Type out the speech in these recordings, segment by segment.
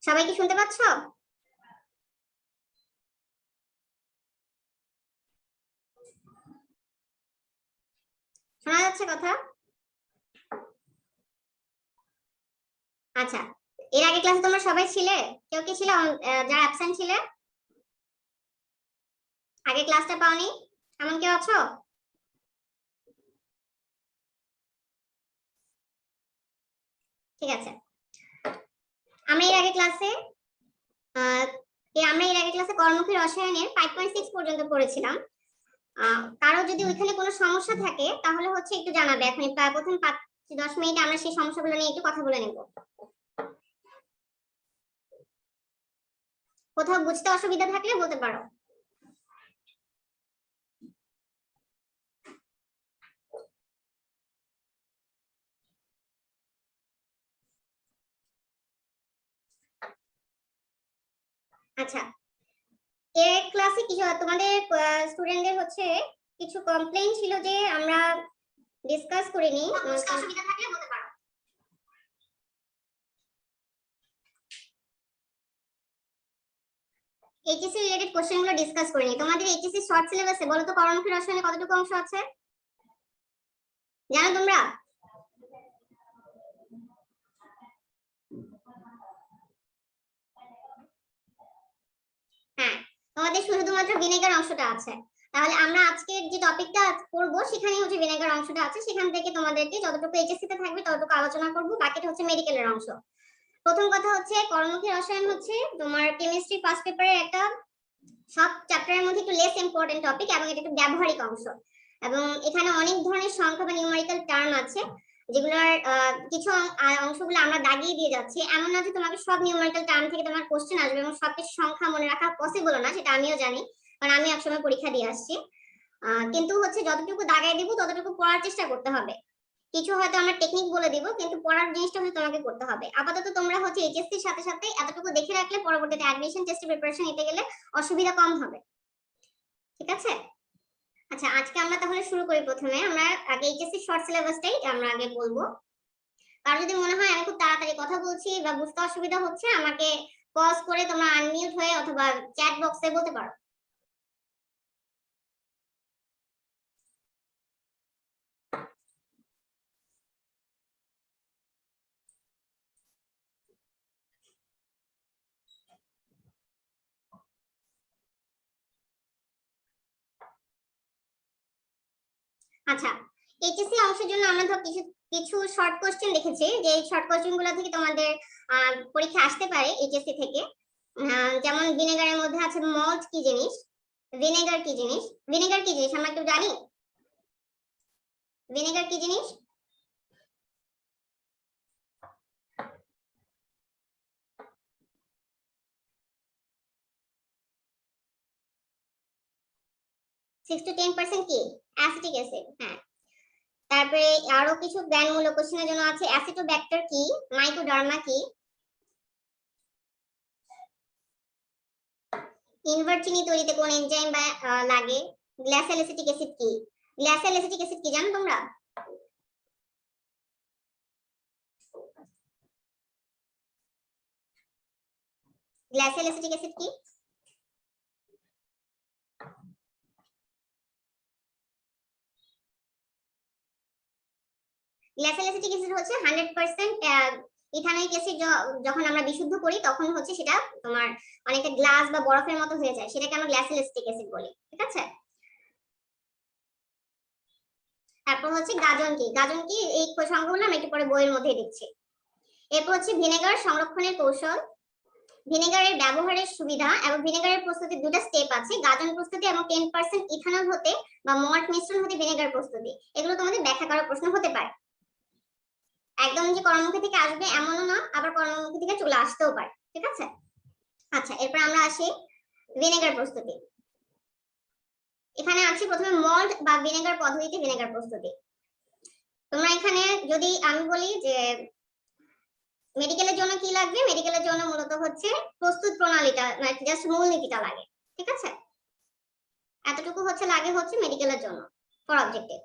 সবাই কি শুনতে পাচ্ছ? শোনা যাচ্ছে কথা? আচ্ছা, এর আগে ক্লাসে তোমরা সবাই ছিলে? কেউ কি ছিল যারা অ্যাবসেন্ট ছিলে? আগে ক্লাসটা পাওনি এমন কেউ আছো? ঠিক আছে, আমরা এর আগে ক্লাসে কর্মক্ষী রসায়নের 5.6 পর্যন্ত পড়েছিলাম। কারো যদি ওইখানে কোনো সমস্যা থাকে তাহলে হচ্ছে একটু জানাবে। এখন প্রথম 5-10 মিনিট আমরা সেই সমস্যাগুলো নিয়ে একটু কথা বলে নেব। কোথাও বুঝতে অসুবিধা থাকলে বলতে পারো। আচ্ছা, এর ক্লাসে কিছু তোমাদের স্টুডেন্টদের হচ্ছে কিছু কমপ্লেইন ছিল যে আমরা ডিসকাস করিনি। অসুবিধা থাকলে বলতে পারো। এইচএসসি রিলেটেড কোশ্চেনগুলো ডিসকাস করিনি। তোমাদের এইচএসসি শর্ট সিলেবাসে বলো তো কর্মক্ষী রসায়নে কতটুকু অংশ আছে জানো তোমরা? হ্যাঁ, তোমাদের শুধুমাত্র ভিনেগার অংশটা আছে। তাহলে আমরা আজকে যে টপিকটা করব সেখানে হচ্ছে ভিনেগার অংশটা আছে, সেখান থেকে তোমাদেরকে যতটুকু এইচএসসি তে থাকবে ততটুকু আলোচনা করব, বাকিটা হচ্ছে মেডিকেলের অংশ। প্রথম কথা হচ্ছে কর্মক্ষী রসায়ন হচ্ছে তোমার কেমিস্ট্রি ফার্স্ট পেপারের একটা সব চ্যাপ্টারের মধ্যে একটু লেস ইম্পর্টেন্ট টপিক এবং এটা একটু ব্যবহারিক অংশ। এবং এখানে অনেক ধরনের সংখ্যা বা নিউমেরিক্যাল টার্ম আছে যেগুলোর কিছু অংশগুলো আমরা দাগিয়ে দিয়ে যাচ্ছি। এমন না যে তোমাকে সব নিউমেরিক্যাল টার্ম থেকে তোমার কোশ্চেন আসবে এবং সবকিছু সংখ্যা মনে রাখা পসিবল না, সেটা আমিও জানি, কারণ আমি একসময় পরীক্ষা দিয়ে আসছি। কিন্তু হচ্ছে যতটুকু দাগাই দিব ততটুকু পড়ার চেষ্টা করতে হবে। কিছু হয়তো আমরা টেকনিক বলে দিব, কিন্তু পড়ার জিনিসটা হচ্ছে তোমাকে করতে হবে। আপাতত তোমরা হচ্ছে এইচএসসি এর সাথে সাথে এতটুকু দেখে রাখলে পরবর্তীতে অ্যাডমিশন টেস্টে প্রিপারেশন নিতে গেলে অসুবিধা কম হবে। ঠিক আছে? আচ্ছা, আজকে আমরা তাহলে শুরু করি। প্রথমে আমরা আগে এইচএসসি শর্ট সিলেবাসটাই আমরা আগে বলবো। আর যদি মনে হয় আমি খুব তাড়াতাড়ি কথা বলছি বা বুঝতে অসুবিধা হচ্ছে, আমাকে পজ করে তোমরা আনমিউট হয়ে অথবা চ্যাট বক্সে বলতে পারো। আচ্ছা, এইচএসসি অংশের জন্য আমরা ধর কিছু কিছু শর্ট কোশ্চেন লিখেছি, যে এই শর্ট কোশ্চেন গুলো থেকে তোমাদের পরীক্ষা আসতে পারে এইচএসসি থেকে। যেমন ভিনেগারের মধ্যে আছে মল্ট কি জিনিস, ভিনেগার কি জিনিস, ভিনেগার কি জিনিস আমরা একটু জানি? ভিনেগার কি জিনিস? সিক্স টু 10% কি অ্যাসিটিক অ্যাসিড। হ্যাঁ, তারপরে আরো কিছু জ্ঞানমূলক কোশ্চেনের জন্য আছে অ্যাসিটোব্যাক্টার কি, মাইকোডার্মা কি, ইনভার্ট চিনি তৈরিতে কোন এনজাইম বা লাগে, গ্লাসিয়াল অ্যাসিটিক অ্যাসিড কি। গ্লাসিয়াল অ্যাসিটিক অ্যাসিড কি জানো তোমরা? গ্লাসিয়াল অ্যাসিটিক অ্যাসিড কি? গ্লাসিয়াল অ্যাসিটিক অ্যাসিড হচ্ছে 100% ইথানোয়িক অ্যাসিড। যখন আমরা বিশুদ্ধ করি তখন হচ্ছে সেটা তোমার অনেকটা গ্লাস বা বরফের মতো হয়ে যায়, সেটাকে আমরা গ্লাসিয়াল অ্যাসিটিক অ্যাসিড বলি। ঠিক আছে? তারপর হচ্ছে গাজন কি, গাজন কি এই সংখ্যাগুলো আমি একটু পরে বইয়ের মধ্যে দিচ্ছি। এরপর হচ্ছে ভিনেগার সংরক্ষণের কৌশল, ভিনেগারের ব্যবহারের সুবিধা এবং ভিনেগারের প্রস্তুতির দুটো স্টেপ আছে, গাজন প্রস্তুতি এবং 10% ইথানল হতে বা মল্ট মিশ্রণ হতে ভিনেগার প্রস্তুতি। এগুলো তোমাদের ব্যাখ্যা করার প্রশ্ন হতে পারে। একদম যে কর্মমুখী থেকে আসবে এমনও না, আবার কর্মমুখী থেকে চলে আসতেও পারে। ঠিক আছে? আচ্ছা, এরপর আমরা আসি ভিনেগার প্রস্তুতি। এখানে আছে প্রথমে মল্ট বা ভিনেগার পদ্ধতিতে ভিনেগার প্রস্তুতি। তোমরা এখানে যদি আমি বলি যে মেডিকেলের জন্য কি লাগবে, মেডিকেলের জন্য মূলত হচ্ছে প্রস্তুত প্রণালীটা, মানে জাস্ট মূলনীতিটা লাগে। ঠিক আছে? এতটুকু হচ্ছে লাগে হচ্ছে মেডিকেলের জন্য ফর অবজেক্টিভ।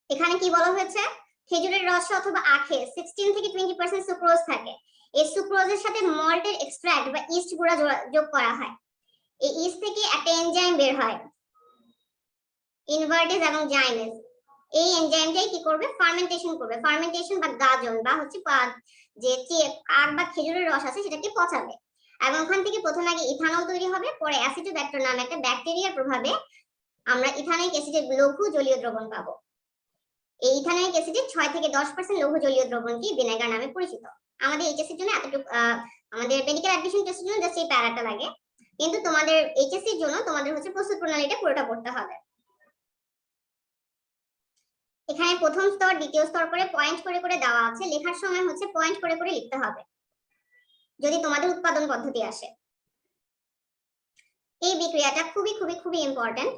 এখানে কি বলা হয়েছে, খেজুরের রসে অথবা আখে 16 থেকে 20% সুক্রোজ থাকে। এই সুক্রোজের সাথে মল্টের এক্সট্রাক্ট বা ইস্ট গুঁড়া যোগ করা হয়। এই ইস্ট থেকে একটা এনজাইম বের হয়, ইনভার্টেজ এবং জাইমেজ। এই এনজাইমটাই কি করবে, ফার্মেন্টেশন করবে। ফার্মেন্টেশন বা গাজন বা হচ্ছে যে আখ বা খেজুরের রস আছে সেটাকে পচাবে, এবং ওখান থেকে প্রথমে আগে ইথানল তৈরি হবে, পরে অ্যাসিটোব্যাক্টর নামে একটা ব্যাকটেরিয়ার প্রভাবে আমরা ইথানোয়িক অ্যাসিডের লঘু জলীয় দ্রবণ পাবো। এই ইথানোয়িক অ্যাসিডের 6 থেকে 10% লঘু জলীয় দ্রবণটি ভিনেগার নামে পরিচিত। আমাদের এইচএসসির জন্য এতটুকু, আমাদের মেডিকেল অ্যাডমিশন টেস্টের জন্য জাস্ট এই প্যারাটা লাগে, কিন্তু তোমাদের এইচএসসির জন্য তোমাদের হচ্ছে প্রস্তুত প্রণালীটা পুরোটা পড়তে হবে। এখানে প্রথম স্তর দ্বিতীয় স্তর করে পয়েন্ট করে করে দেওয়া আছে, লেখার সময় হচ্ছে পয়েন্ট করে করে লিখতে হবে যদি তোমাদের উৎপাদন পদ্ধতি আসে। এই বিক্রিয়াটা খুবই খুবই খুবই ইম্পর্টেন্ট।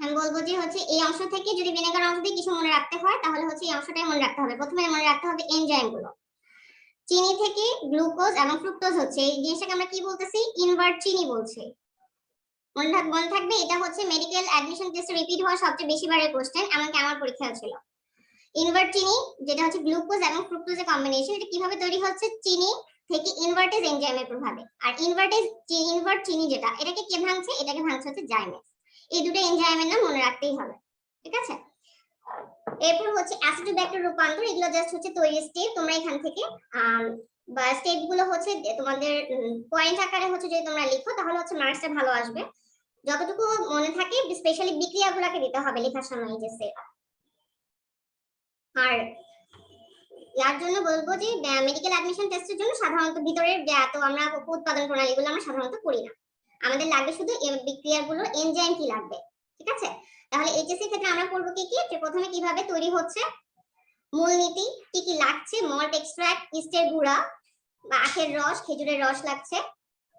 আমি বলবো যে হচ্ছে এই অংশ থেকে যদি ভিনেগার অংশ দিয়ে কিছু মনে রাখতে হয় তাহলে হচ্ছে এই অংশটাই মনে রাখতে হবে। প্রথমে মনে রাখতে হবে এনজাইম গুলো। চিনি থেকে গ্লুকোজ এবং ফ্রুক্টোজ হচ্ছে, এই জিনিসটাকে আমরা কি বলতেছি, ইনভার্ট চিনি বলছি। মনে থাকবে এটা হচ্ছে মেডিকেল অ্যাডমিশন টেস্টে রিপিট হওয়া সবচেয়ে বেশি বারের কোশ্চেন, এমনকি আমার পরীক্ষায় ছিল। ইনভার্ট চিনি যেটা হচ্ছে গ্লুকোজ এবং ফ্রুক্টোজের কম্বিনেশন, এটা কিভাবে তৈরি হচ্ছে, চিনি থেকে ইনভার্টেজ এনজাইমের প্রভাবে। আর ইনভার্ট চিনি যেটা, এটাকে কে ভাঙছে, এটাকে ভাঙছে হচ্ছে জাইমেজ। এই দুটো এনজাইমের নাম মনে রাখতেই হবে, ঠিক আছে। এরপর হচ্ছে অ্যাসিটোব্যাক্টর রূপান্তর, এগুলো জাস্ট হচ্ছে তৈরি স্টেপ। তোমরা এখান থেকে বা স্টেপ গুলো হচ্ছে তোমাদের পয়েন্ট আকারে হচ্ছে যদি তোমরা লিখো তাহলে হচ্ছে মার্কসটা ভালো আসবে। যতটুকু মনে থাকে স্পেশালি বিক্রিয়াগুলোকে দিতে হবে লেখার সময় যে স্টেপ। আর ইয়ার জন্য বলবো যে মেডিকেল অ্যাডমিশন টেস্টের জন্য সাধারণত ভিতরের যে এত আমরা উৎপাদন প্রণালীগুলো আমরা সাধারণত করি না, আমাদের লাগবে শুধু বিক্রিয়াগুলোর এনজাইম কি লাগবে, ঠিক আছে। তাহলে এইচএসসি ক্ষেত্রে আমরা পড়বো কি কি, যে প্রথমে কিভাবে তৈরি হচ্ছে, মূলনীতি, কি কি লাগছে, মল্ট এক্সট্রাক্ট, ইস্টের গুঁড়া বা আখের রস, খেজুরের রস লাগছে,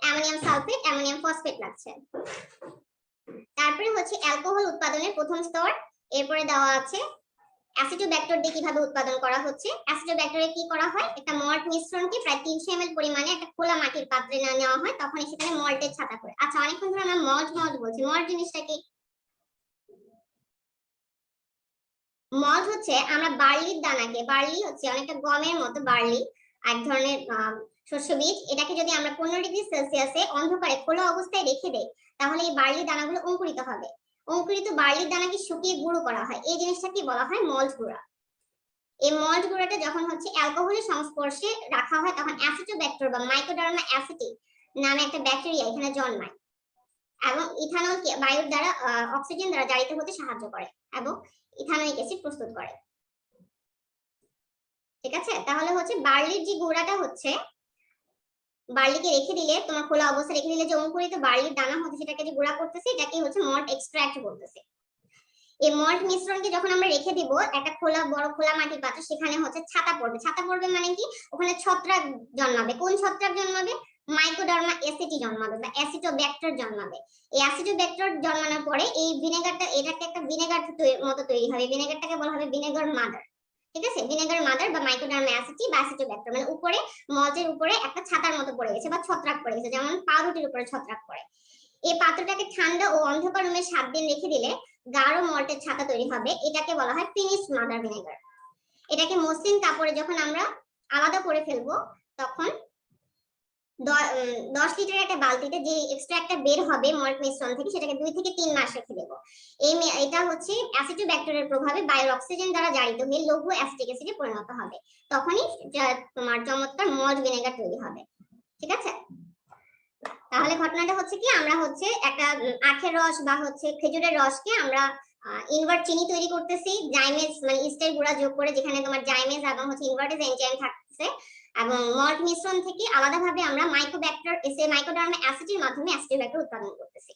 অ্যামোনিয়াম সালফেট, অ্যামোনিয়াম ফসফেট লাগছে। তারপরে হচ্ছে অ্যালকোহল উৎপাদনের প্রথম স্তর। এরপরে দেওয়া আছে অ্যাসিটোব্যাক্টর দিয়ে কিভাবে উৎপাদন করা হচ্ছে। অ্যাসিটোব্যাক্টরে কি করা হয়, একটা মল্ট মিশ্রণকে প্রায় 300 ml পরিমাণে একটা খোলা মাটির পাত্রে নেওয়া হয়, তখন সেখানে মল্টের ছাতা করে। আচ্ছা, অনেকক্ষণ ধরে আমরা মল্ট বলছি, মল্ট জিনিসটা কি? মল্ট হচ্ছে আমরা বার্লির দানাকে, বার্লি হচ্ছে অনেকটা গমের মতো, বার্লি এক ধরনের শস্য বীজ, এটাকে যদি আমরা 15 ডিগ্রি সেলসিয়াসে অন্ধকারে খোলা অবস্থায় রেখে দেই তাহলে এই বার্লি দানাগুলো অঙ্কুরিত হবে। অঙ্কুরিত বার্লির দানাকে শুকিয়ে গুঁড়ো করা হয়, এই জিনিসটাকে বলা হয় মল্ট গুঁড়া। এই মল্ট গুঁড়াটা যখন হচ্ছে অ্যালকোহলের সংস্পর্শে রাখা হয় তখন অ্যাসিটোব্যাক্টর বা মাইকোডার্মা অ্যাসিটি নামে একটা ব্যাকটেরিয়া এখানে জন্মায় এবং ইথানলকে বায়ুর দ্বারা অক্সিজেন দ্বারা জারিত হতে সাহায্য করে এবং ইথানোয়িক অ্যাসিড প্রস্তুত করে, ঠিক আছে। তাহলে হচ্ছে বার্লির যে গুঁড়াটা হচ্ছে, বার্লিকে রেখে দিলে, তোমার খোলা অবস্থায় রেখে দিলে যে অঙ্কুরিত বার্লির দানা হচ্ছে সেটাকে যে গুঁড়া করতেছে এটাকে হচ্ছে মল্ট এক্সট্রাক্ট বলতেছে। এই মল্ট মিশ্রণকে যখন আমরা রেখে দিব একটা খোলা বড় খোলা মাটির পাত্র, সেখানে হচ্ছে ছাতা পড়বে। ছাতা পড়বে মানে কি, ওখানে ছত্রাক জন্মাবে। কোন ছত্রাক জন্মাবে, মাইকোডার্মা অ্যাসিটি জন্মাবে বা অ্যাসিটোব্যাক্টর জন্মাবে। এই অ্যাসিটোব্যাক্টর জন্মানোর পরে এই ভিনেগারটা, এটাকে একটা ভিনেগার মতো তৈরি হবে, ভিনেগারটাকে বলা হবে ভিনেগার মাদার, ঠিক আছে। ভিনেগার মাদার বা মাইকোডার্মা অ্যাসিটি বা অ্যাসিটোব্যাক্টর মানে উপরে মল্টের উপরে একটা ছাতার মতো পড়ে গেছে বা ছত্রাক পড়ে গেছে, যেমন পাউরুটির উপরে ছত্রাক পড়ে। এই পাত্রটাকে ঠান্ডা ও অন্ধকার রুমে 7 দিন রেখে দিলে গাঢ় মল্টের ছাতা তৈরি হবে, এটাকে বলা হয় ফিনিশড মাদার ভিনেগার। এটাকে মসৃণ কাপড়ে যখন আমরা আলাদা করে ফেলবো তখন 10 লিটার একটা বালতিতে যে এক্সট্রাক্টটা বের হবে মল্ট মিশ্রণ থেকে সেটাকে 2 থেকে 3 মাস রেখে দেব। এটা হচ্ছে অ্যাসিটোব্যাক্টরের প্রভাবে বায়ুর অক্সিজেন দ্বারা জারিত হয়ে লঘু অ্যাসিটিক অ্যাসিডে পরিণত হবে, তখনই তোমার চমৎকার মল্ট ভিনেগার তৈরি হবে, ঠিক আছে। তাহলে ঘটনাটা হচ্ছে কি, আমরা হচ্ছে একটা আখের রস বা হচ্ছে খেজুরের রসকে আমরা ইনভার্ট চিনি তৈরি করতেছি, জাইমেজ মানে ইস্টের গুঁড়া যোগ করে, যেখানে তোমার জাইমেজ এবং হচ্ছে ইনভার্টেজ এনজাইম থাকতেছে, এবং মল্ট মিশ্রণ থেকে আলাদাভাবে আমরা মাইকোডার্মা অ্যাসিডের মাধ্যমে অ্যাসিটোব্যাক্টর উৎপাদন করতেছি,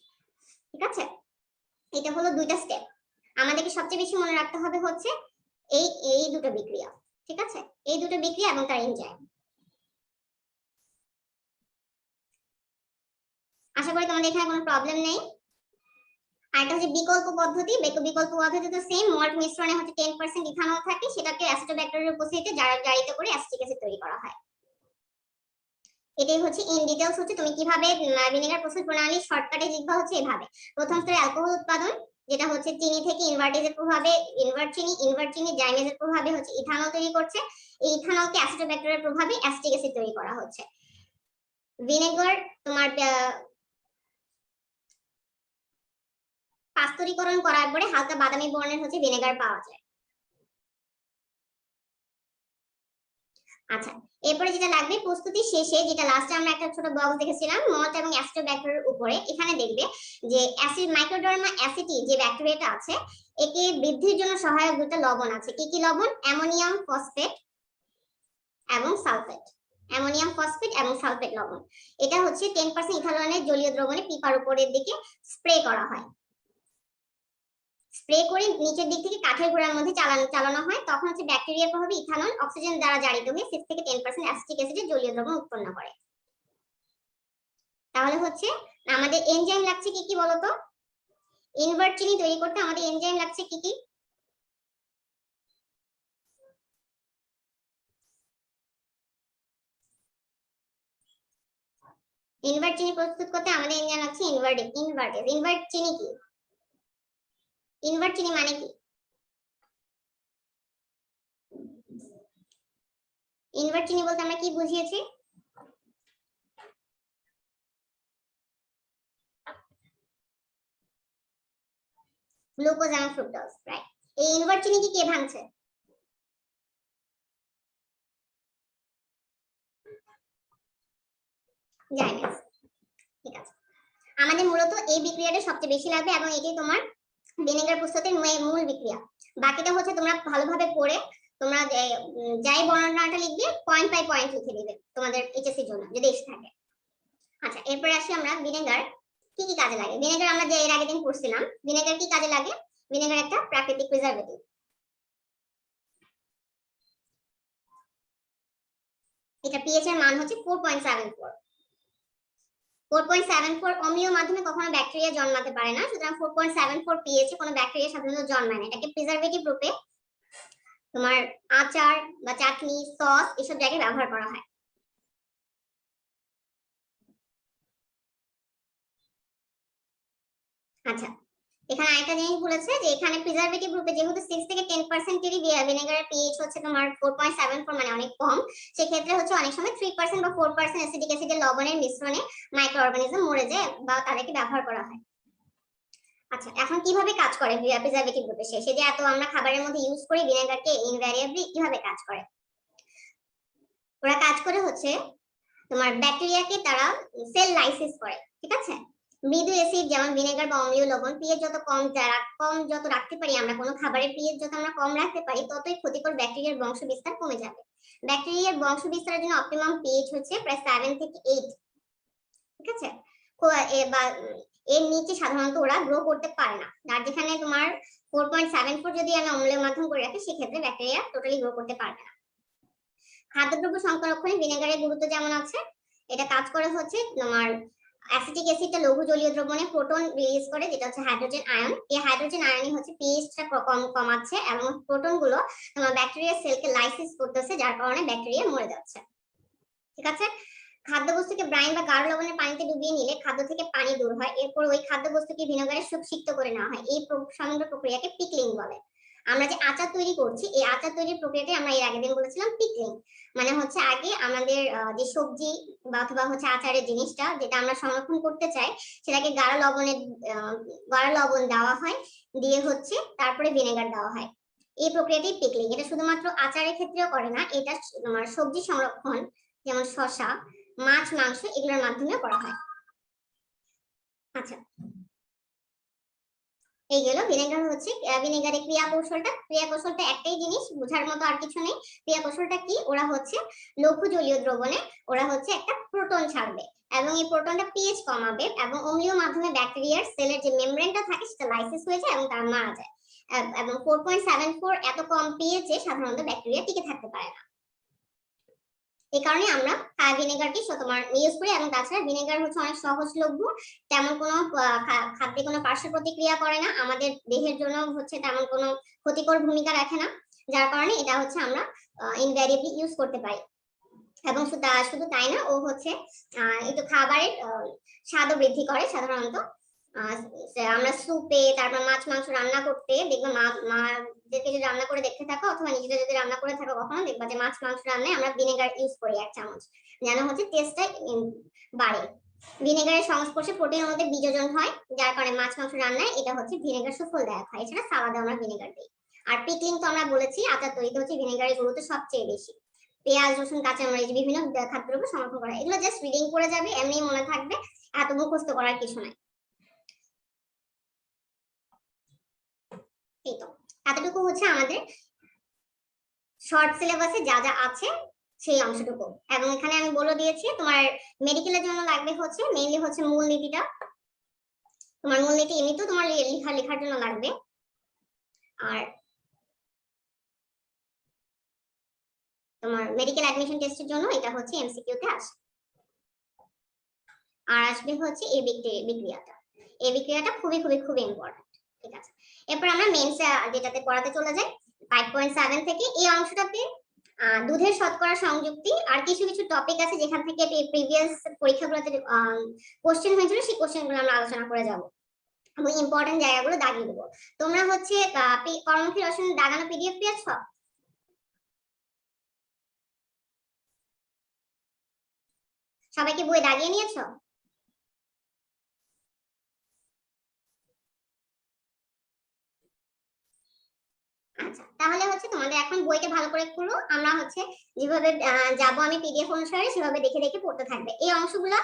ঠিক আছে। এটা হলো দুইটা স্টেপ। আমাদেরকে সবচেয়ে বেশি মনে রাখতে হবে হচ্ছে এই দুটো বিক্রিয়া, ঠিক আছে, এই দুটো বিক্রিয়া এবং তার এনজাইম। আশা করি তোমাদের এখানে কোনো প্রবলেম নেই। আর এটা হচ্ছে বিকল্প পদ্ধতি, বিকল্প পদ্ধতি তো সেম, মল্ট মিশ্রণে হচ্ছে 10% ইথানল থাকে, সেটাকে অ্যাসিটোব্যাক্টরের উপস্থিতিতে জারিত করে অ্যাসিটিক অ্যাসিড তৈরি করা হয়। এটাই হচ্ছে ইন ডিটেইলস হচ্ছে তুমি কিভাবে ভিনেগার প্রস্তুত প্রণালী শর্টকাটে লিখবা হচ্ছে এভাবে। প্রথম স্তরে অ্যালকোহল উৎপাদন, যেটা হচ্ছে চিনি থেকে ইনভার্টেজের প্রভাবে ইনভার্ট চিনি জাইমেজের প্রভাবে হচ্ছে ইথানল তৈরি করছে। এই ইথানলকে অ্যাসিটোব্যাক্টেরিয়ার প্রভাবে অ্যাসিটিক অ্যাসিড তৈরি করা হচ্ছে। ভিনেগার তোমার পাস্তুরীকরণ করার পরে হালকা বাদামি বর্ণের হচ্ছে ভিনেগার পাওয়া যায়। আচ্ছা, এরপরে যেটা লাগবে প্রস্তুতি শেষে, যেটা লাস্টে আমরা একটা ছোট বক্স দেখেছিলাম মল্ট এবং অ্যাসিটোব্যাক্টেরিয়ার উপরে, এখানে দেখবে যে অ্যাসিড মাইক্রোডার্মা অ্যাসিটি যে ব্যাকটেরিয়াটা আছে একে বৃদ্ধির জন্য সহায়ক দুটো লবণ আছে। কি কি লবণ? অ্যামোনিয়াম ফসফেট এবং সালফেট। অ্যামোনিয়াম ফসফেট এবং সালফেট লবণ। এটা হচ্ছে 10% ইথানলের জলীয় দ্রবণে পিপার উপরের দিকে স্প্রে করা হয়। স্প্রে করে নিচের দিক থেকে কাঠের গোড়ার মধ্যে চালানো হয়, তখন হচ্ছে ব্যাকটেরিয়ার প্রভাবে ইথানল অক্সিজেন দ্বারা জারিত হয়ে 6 থেকে 10% অ্যাসিটিক অ্যাসিডের জলীয় দ্রবণ উৎপন্ন করে। তাহলে হচ্ছে আমাদের এনজাইম লাগছে কি কি বলতো? ইনভার্ট চিনি তৈরি করতে আমাদের এনজাইম লাগছে কি কি? ইনভার্ট চিনি প্রস্তুত করতে আমাদের এনজাইম লাগছে ইনভার্ট চিনি কি? ইনভার্ট চিনি মানে কি? ইনভার্ট চিনি বলতে আমরা কি বুঝিয়েছি? গ্লুকোজ এবং ফ্রুক্টোজ, রাইট। এই ইনভার্ট চিনি কি কে ভাঙছে? জাইমেস। ঠিক আছে, আমাদের মূলত এই বিক্রিয়াটা সবচেয়ে বেশি লাগবে এবং এটি তোমার ভিনেগার প্রস্তুতের মূল বিক্রিয়া। বাকিটা হচ্ছে তোমরা ভালোভাবে পড়ে তোমরা যাই বর্ণনাটা লিখবে পয়েন্ট বাই পয়েন্ট লিখে দিবে তোমাদের এইচএসসির জন্য যদি এসে থাকে। আচ্ছা, এরপরে আসি আমরা ভিনেগার কি কি কাজে লাগে। ভিনেগার আমরা যে এর আগের দিন পড়ছিলাম, ভিনেগার কি কাজে লাগে? ভিনেগার একটা প্রাকৃতিক প্রিজারভেটিভ। এটা পিএইচ এর মান হচ্ছে 4.74। 4.74 অম্লীয় মাধ্যমে কখনো ব্যাকটেরিয়া জন্মাতে পারে না, সুতরাং 4.74 পিএইচ এ কোনো ব্যাকটেরিয়া সাধারণত জন্মায় না। এটাকে প্রিজারভেটিভ রূপে তোমার আচার বা চাটনি, সস এসব জায়গায় ব্যবহার করা হয়। আচ্ছা, এখানে আরেকটা জিনিস বলেছে যে এখানে প্রিজারভেটিভ রূপে যেহেতু 6 থেকে 10% এরই ভিনেগারের পিএইচ হচ্ছে তোমার 4.74 মানে অনেক কম, সেক্ষেত্রে হচ্ছে অনেক সময় 3% বা 4% অ্যাসিডিক অ্যাসিডের লবণের মিশ্রণে মাইক্রো অর্গানিজম মরে যায় বা তাদেরকে ব্যবহার করা হয়। আচ্ছা, এখন কিভাবে কাজ করে প্রিজারভেটিভ রূপে? সে যে এত আমরা খাবারের মধ্যে ইউজ করি ভিনেগারকে, ইনভ্যারিয়েবলি কিভাবে কাজ করে? ওরা কাজ করে হচ্ছে তোমার ব্যাকটেরিয়াকে তারা সেল লাইসিস করে, ঠিক আছে? মৃদু অ্যাসিড যেমন ভিনেগার বা অম্লীয় লবণ পিএইচ যত কম যত রাখতে পারি আমরা, কোনো খাবারের পিএইচ যত আমরা কম রাখতে পারি ততই ক্ষতিকর ব্যাকটেরিয়ার বংশ বিস্তার কমে যাবে। ব্যাকটেরিয়ার বংশ বিস্তারের জন্য অপটিমাম পিএইচ হচ্ছে প্রায় 7 থেকে 8, ঠিক আছে? বা এর নিচে সাধারণত ওরা গ্রো করতে পারে না। আর যেখানে তোমার 4.74 যদি আমি অম্লীয় মাধ্যম করে রাখি সেক্ষেত্রে ব্যাকটেরিয়া টোটালি গ্রো করতে পারবে না। খাদ্যদ্রব্য সংরক্ষণে ভিনেগারের গুরুত্ব যেমন আছে, এটা কাজ করে হচ্ছে তোমার অ্যাসিটিক অ্যাসিডটা লঘু জলীয় দ্রবণে প্রোটন রিলিজ করে, যেটা হচ্ছে হাইড্রোজেন আয়ন। এই হাইড্রোজেন আয়নই হচ্ছে পিএইচটা কমাচ্ছে এবং প্রোটনগুলো তোমার ব্যাকটেরিয়ার সেলকে লাইসিস করতেছে, যার কারণে ব্যাকটেরিয়া মরে যাচ্ছে, ঠিক আছে? খাদ্যবস্তুকে ব্রাইন বা গাঢ় লবণের পানিতে ডুবিয়ে নিলে খাদ্য থেকে পানি দূর হয়, এরপর ওই খাদ্যবস্তুকে ভিনেগারে সিক্ত করে নেওয়া হয়। এই সমগ্র প্রক্রিয়াকে পিকলিং বলে। আমরা যে আচার তৈরি করছি এই আচার তৈরির প্রক্রিয়াটাই আমরা এর আগের দিন বলেছিলাম পিকলিং। মানে হচ্ছে আগে আমাদের যে সবজি বা অথবা হচ্ছে আচারের জিনিসটা যেটা আমরা সংরক্ষণ করতে চাই সেটাকে গাঢ় লবণ দেওয়া হয়, দিয়ে হচ্ছে তারপরে ভিনেগার দেওয়া হয়। এই প্রক্রিয়াটাই পিকলিং। এটা শুধুমাত্র আচারের ক্ষেত্রেও করে না, এটা তোমার সবজি সংরক্ষণ যেমন শসা, মাছ, মাংস এগুলোর মাধ্যমে করা হয়। আচ্ছা, এই গেল ভিনেগার হচ্ছে ভিনেগারের ক্রিয়া কৌশলটা একটাই জিনিস বোঝার মতো, আর কিছু নেই। ক্রিয়া কৌশলটা কি? ওরা হচ্ছে লঘু জলীয় দ্রবণে ওরা হচ্ছে একটা প্রোটন ছাড়বে এবং এই প্রোটনটা পিএইচ কমাবে এবং অম্লীয় মাধ্যমে ব্যাকটেরিয়ার সেলের যে মেমব্রেনটা থাকে সেটা লাইসিস হয়ে যায় এবং তারা মারা যায়। এবং 4.74 এত কম পিএইচ এ সাধারণত ব্যাকটেরিয়া টিকে থাকতে পারে না। এই কারণে আমরা ভিনেগারটি তোমার ইউজ করি। এবং তাছাড়া ভিনেগার হচ্ছে অনেক সহজলভ্য, তেমন কোনো খাদ্যে কোনো পার্শ্ব প্রতিক্রিয়া করে না, আমাদের দেহের জন্য হচ্ছে তেমন কোনো ক্ষতিকর ভূমিকা রাখে না, যার কারণে এটা হচ্ছে আমরা ইনভ্যারিয়েবলি ইউজ করতে পারি। এবং শুধু তাই না, ও হচ্ছে একটু খাবারের স্বাদও বৃদ্ধি করে সাধারণত। আমরা স্যুপে, তারপর মাছ মাংস রান্না করতে দেখবে মাদেরকে যদি রান্না করে দেখতে থাকো অথবা নিজেরা যদি রান্না করে থাকো কখনো, দেখবা যে মাছ মাংস রান্নায় আমরা ভিনেগার ইউজ করি 1 চামচ, যেন হচ্ছে টেস্টটা বাড়ে। ভিনেগারের সংস্পর্শে প্রোটিনের মধ্যে বিযোজন হয়, যার কারণে মাছ মাংস রান্নায় এটা হচ্ছে ভিনেগার সুফলদায়ক হয়। এছাড়া সালাদে আমরা ভিনেগার দিই। আর পিকলিং তো আমরা বলেছি, আচার তৈরিতে হচ্ছে ভিনেগারের গুরুত্ব সবচেয়ে বেশি। পেঁয়াজ, রসুন, কাঁচামরিচ, বিভিন্ন খাদ্যদ্রব্য সংরক্ষণ করা, এগুলো জাস্ট রিডিং করে যাবে, এমনি মনে থাকবে, এত মুখস্থ করার কিছু নাই। এই তো এতটুকু হচ্ছে আমাদের শর্ট সিলেবাসে যা যা আছে সেই অংশটুকু। এবং এখানে আমি বলে দিয়েছি তোমার মেডিকেলের জন্য লাগবে হচ্ছে মেইনলি হচ্ছে মূলনীতিটা। তোমার মূলনীতি এমনিতেও তোমার লেখার জন্য লাগবে। আর তোমার মেডিকেল অ্যাডমিশন টেস্টের জন্য এটা হচ্ছে এমসিকিউ তে আসে। আর আসবে হচ্ছে এই বিক্রিয়াটা। এই বিক্রিয়াটা খুবই খুবই খুবই ইম্পর্টেন্ট। ঠিক আছে, এরপর আমরা মেইনস যেটাতে পড়াতে চলে যাই। 5.7 থেকে এই অংশটাতে দুধের শতকরা সংযুক্তি আর কিছু কিছু টপিক আছে যেখান থেকে প্রিভিয়াস পরীক্ষাগুলোতে কোশ্চেন হয়েছিল, সেই কোশ্চেনগুলো আমরা আলোচনা করে যাব এবং ইম্পর্টেন্ট জায়গাগুলো দাগিয়ে দেবো। তোমরা হচ্ছে কর্মমুখী রসায়নের দাগানো পিডিএফ পেয়েছো? সবাই কি বই দাগিয়ে নিয়েছো? আচ্ছা, তাহলে হচ্ছে তোমাদের এখন বইটা ভালো করে খুলো। আমরা হচ্ছে যেভাবে যাব আমি পিডিএফ অনুসারে সেভাবে দেখে দেখে পড়তে থাকবে। এই অংশগুলো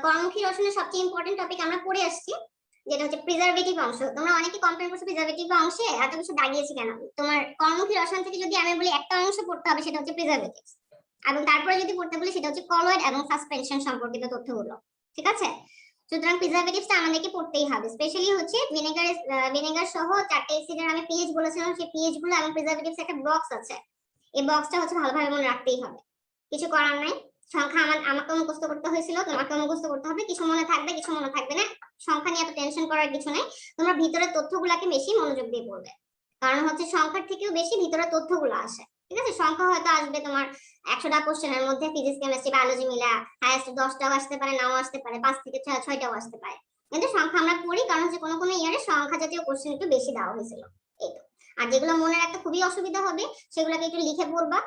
কর্মমুখী রসায়নের সবচেয়ে ইম্পর্টেন্ট টপিক আমরা পড়ে আসছি, যেটা হচ্ছে প্রিজারভেটিভ অংশ। তোমরা অনেকে কমপ্লেইন করছো প্রিজারভেটিভ অংশে এত কিছু দাগিয়েছি কেন। তোমার কর্মমুখী রসায়ন থেকে যদি আমি বলি একটা অংশ পড়তে হবে, সেটা হচ্ছে প্রিজারভেটিভ, এবং তারপরে যদি পড়তে বলি সেটা হচ্ছে কলয়েড এবং সাসপেনশন সম্পর্কিত তথ্যগুলো। ঠিক আছে, সুতরাং প্রিজারভেটিভসটা আমাদেরকে পড়তেই হবে। স্পেশালি হচ্ছে ভিনেগার সহ 4টে অ্যাসিডের আমি পিএইচ বলেছিলাম, সেই পিএইচ গুলো এবং প্রিজারভেটিভস একটা বক্স আছে, এই বক্সটা হচ্ছে ভালোভাবে মনে রাখতেই হবে। কিছু করার নাই, সংখ্যা আমাকে মুখস্থ করতে হয়েছিল, তোমাকে মুখস্থ করতে হবে। কিছু মনে থাকবে, কিছু মনে থাকবে না, সংখ্যা নিয়ে এত টেনশন করার কিছু নাই। তোমরা ভিতরের তথ্যগুলোকে বেশি মনোযোগ দিয়ে পড়বে, কারণ হচ্ছে সংখ্যার থেকেও বেশি ভিতরের তথ্যগুলো আসে। ঠিক আছে, সংখ্যা হয়তো আসবে তোমার 100টা কোশ্চেনের মধ্যে ফিজিক্স, কেমিস্ট্রি, বায়োলজি মিলা হাইয়েস্ট 10টাও আসতে পারে, নাও আসতে পারে, 5 থেকে 6টাও আসতে পারে। কিন্তু সংখ্যা আমরা পড়ি কারণ হচ্ছে কোনো কোনো ইয়ারে সংখ্যা জাতীয় কোশ্চেন একটু বেশি দেওয়া হয়েছিল। এই তো, আর যেগুলো মনে রাখতে খুবই অসুবিধা হবে সেগুলোকে একটু লিখে পড়বা।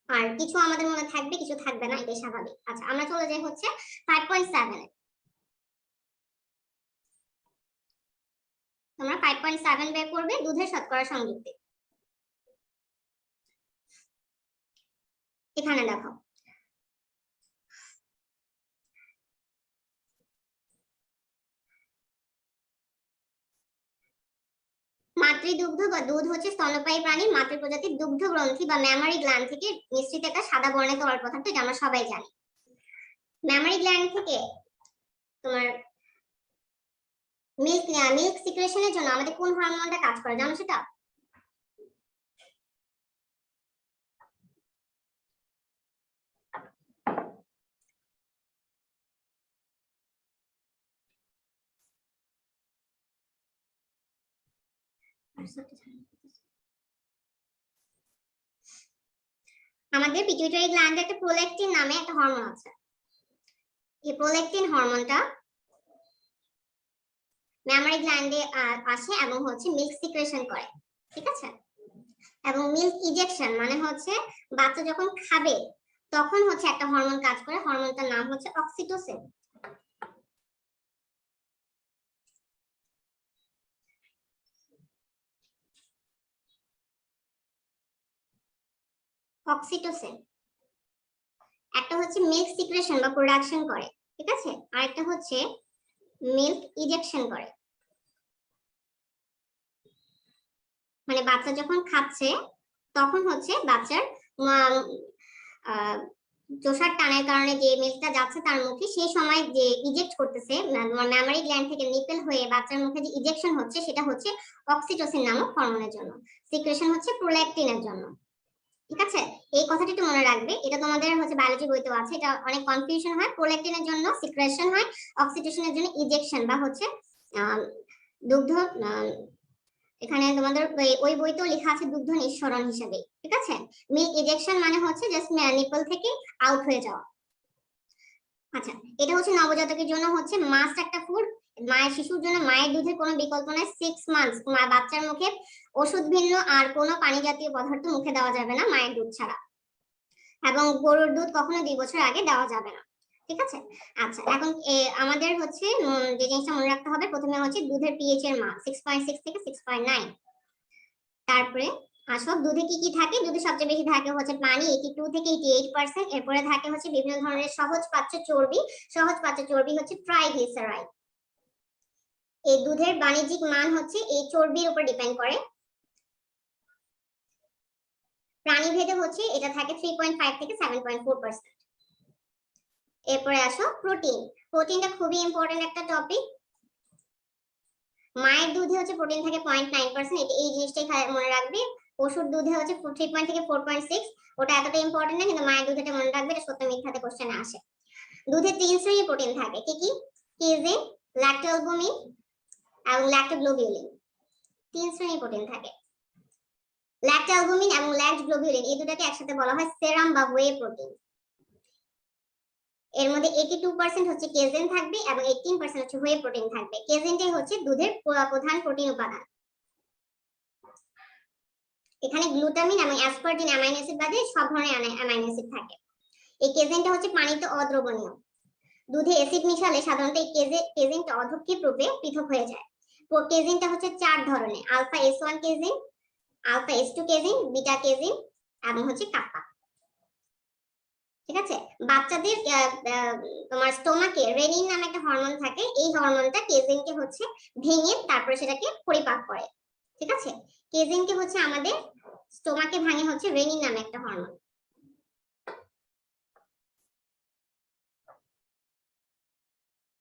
আর কিছু আমাদের মনে থাকবে, কিছু থাকবে না, এটাই স্বাভাবিক। আচ্ছা, আমরা চলে যাই হচ্ছে 5.7 এ। তোমরা 5.7 বের করবে, দুধের শতকরা সংযুক্তি। এখানে দেখো মাতৃদুগ্ধ বা দুধ হচ্ছে স্তন্যপায়ী প্রাণীর মাতৃ প্রজাতির দুগ্ধ গ্রন্থি বা ম্যামারি গ্ল্যান্ড থেকে নিঃসৃত একটা সাদা বর্ণের তরল পদার্থ, এটা আমরা সবাই জানি। ম্যামারি গ্ল্যান্ড থেকে তোমার মিল্ক সিক্রেশনের জন্য আমাদের কোন হরমোনটা কাজ করে জানো সেটা? আমাদের পিটুইটারি গ্ল্যান্ডে একটা প্রোল্যাকটিন নামে একটা হরমোন আছে। এই প্রোল্যাকটিন হরমোনটা ম্যামারি গ্ল্যান্ডে আসে এবং হচ্ছে মিল্ক সিক্রেশন করে। ঠিক আছে, এবং মিল্ক ইজেকশন মানে হচ্ছে বাচ্চা যখন খাবে তখন হচ্ছে একটা হরমোন কাজ করে, হরমোনটার নাম হচ্ছে অক্সিটোসিন। অক্সিটোসিন একটা হচ্ছে মিল্ক সিক্রেশন বা প্রোডাকশন করে, ঠিক আছে, আর একটা হচ্ছে মিল্ক ইজেকশন করে। মানে বাচ্চা যখন খাচ্ছে তখন হচ্ছে বাচ্চার চোষার টানের কারণে যে মিল্কটা যাচ্ছে তার মুখে, সেই সময় যে ইজেক্ট করতেছে ম্যামারি গ্ল্যান্ড থেকে নিপেল হয়ে বাচ্চার মুখে যে ইজেকশন হচ্ছে সেটা হচ্ছে অক্সিটোসিন নামক হরমোনের জন্য, সিক্রেশন হচ্ছে প্রোল্যাকটিনের জন্য। ঠিক আছে, এই কথাটি একটু মনে রাখবে, এটা তোমাদের হচ্ছে বায়োলজি বইতেও আছে, এটা অনেক কনফিউশন হয়। প্রোল্যাকটিনের জন্য সিক্রেশন হয়, অক্সিটোসিনের জন্য ইজেকশন বা হচ্ছে দুগ্ধ এখানে তোমাদের ওই বইতেও লেখা আছে দুগ্ধ নিঃসরণ হিসেবে, ঠিক আছে। মিল্ক ইজেকশন মানে হচ্ছে জাস্ট নিপল থেকে আউট হয়ে যাওয়া। আচ্ছা, এটা হচ্ছে নবজাতকের জন্য হচ্ছে মাস্ট একটা ফুড। মায়ের শিশুর জন্য মায়ের দুধের কোনো বিকল্প নাই। 6 মান্থস বাচ্চার মুখে ওষুধ ভিন্ন আর কোনো পানি জাতীয় পদার্থ মুখে দেওয়া যাবে না মায়ের দুধ ছাড়া, এবং গরুর দুধ কখনো 2 বছর আগে দেওয়া যাবে না, ঠিক আছে। আচ্ছা, এখন আমাদের হচ্ছে যে জিনিসটা মনে রাখতে হবে, প্রথমে হচ্ছে দুধের পিএইচ এর মান 6.6 থেকে 6.9। তারপরে আসব দুধে কি কি থাকে। দুধে সবচেয়ে বেশি থাকে হচ্ছে পানি 82 থেকে 88%। এরপরে থাকে হচ্ছে বিভিন্ন ধরনের সহজ পাচ্য চর্বি। সহজ পাচ্য চর্বি হচ্ছে ট্রাইগ্লিসারাইড। এই দুধের বাণিজ্যিক মান হচ্ছে এই চর্বির উপর ডিপেন্ড করে। প্রাণীভেদে হচ্ছে এটা থাকে 3.5 থেকে 7.4%। এরপরে আসো প্রোটিন। প্রোটিনটা খুবই ইম্পর্টেন্ট একটা টপিক। মায়ের দুধে হচ্ছে প্রোটিন থাকে 0.9%। এই জিনিসটাই মনে রাখবে। পশুর দুধে হচ্ছে 3 থেকে 4.6। ওটা এতটা ইম্পর্টেন্ট না, কিন্তু মায়ের দুধেটা মনে রাখবে, এটা সত্য মিথ্যাতে কোশ্চেনে আসে। দুধে 3 শ্রেণীর প্রোটিন থাকে। কি কি? কেজিন, ল্যাকটোঅ্যালবুমিন এবং ল্যাক্টোগ্লোবিউলিন। 3 শ্রেণীর প্রোটিন থাকে। ল্যাক্টোঅ্যালবুমিন এবং ল্যাক্টোগ্লোবিউলিন এই দুটোকে একসাথে বলা হয় সেরাম বা ওয়ে প্রোটিন। এর মধ্যে 82% হচ্ছে কেজিন থাকবে এবং 18% হচ্ছে ওয়ে প্রোটিন থাকবে। কেজিনটাই হচ্ছে দুধের প্রধান প্রোটিন উপাদান। এখানে গ্লুটামিন এবং অ্যাসপারটিন অ্যামাইনো অ্যাসিড বাদে সব ধরনের অ্যামাইনো অ্যাসিড থাকে। এই কেজিনটা হচ্ছে পানিতে অদ্রবণীয়। দুধে অ্যাসিড মিশালে সাধারণত এই কেজিনটা অধক্ষেপ রূপে পৃথক হয়ে যায়। তো কেজিনটা হচ্ছে 4 ধরনের: alpha S1 casein, alpha S2 casein, beta casein এবং হচ্ছে কাপ্পা, ঠিক আছে। বাচ্চাদের তোমার স্টোমাকে রেনিন নামে একটা হরমোন থাকে। এই হরমোনটা কেজিনকে হচ্ছে ভেঙে তারপরে সেটাকে পরিপাক করে, ঠিক আছে। কেজিনকে হচ্ছে আমাদের স্টোমাকে ভাঙে হচ্ছে রেনিন নামে একটা হরমোন।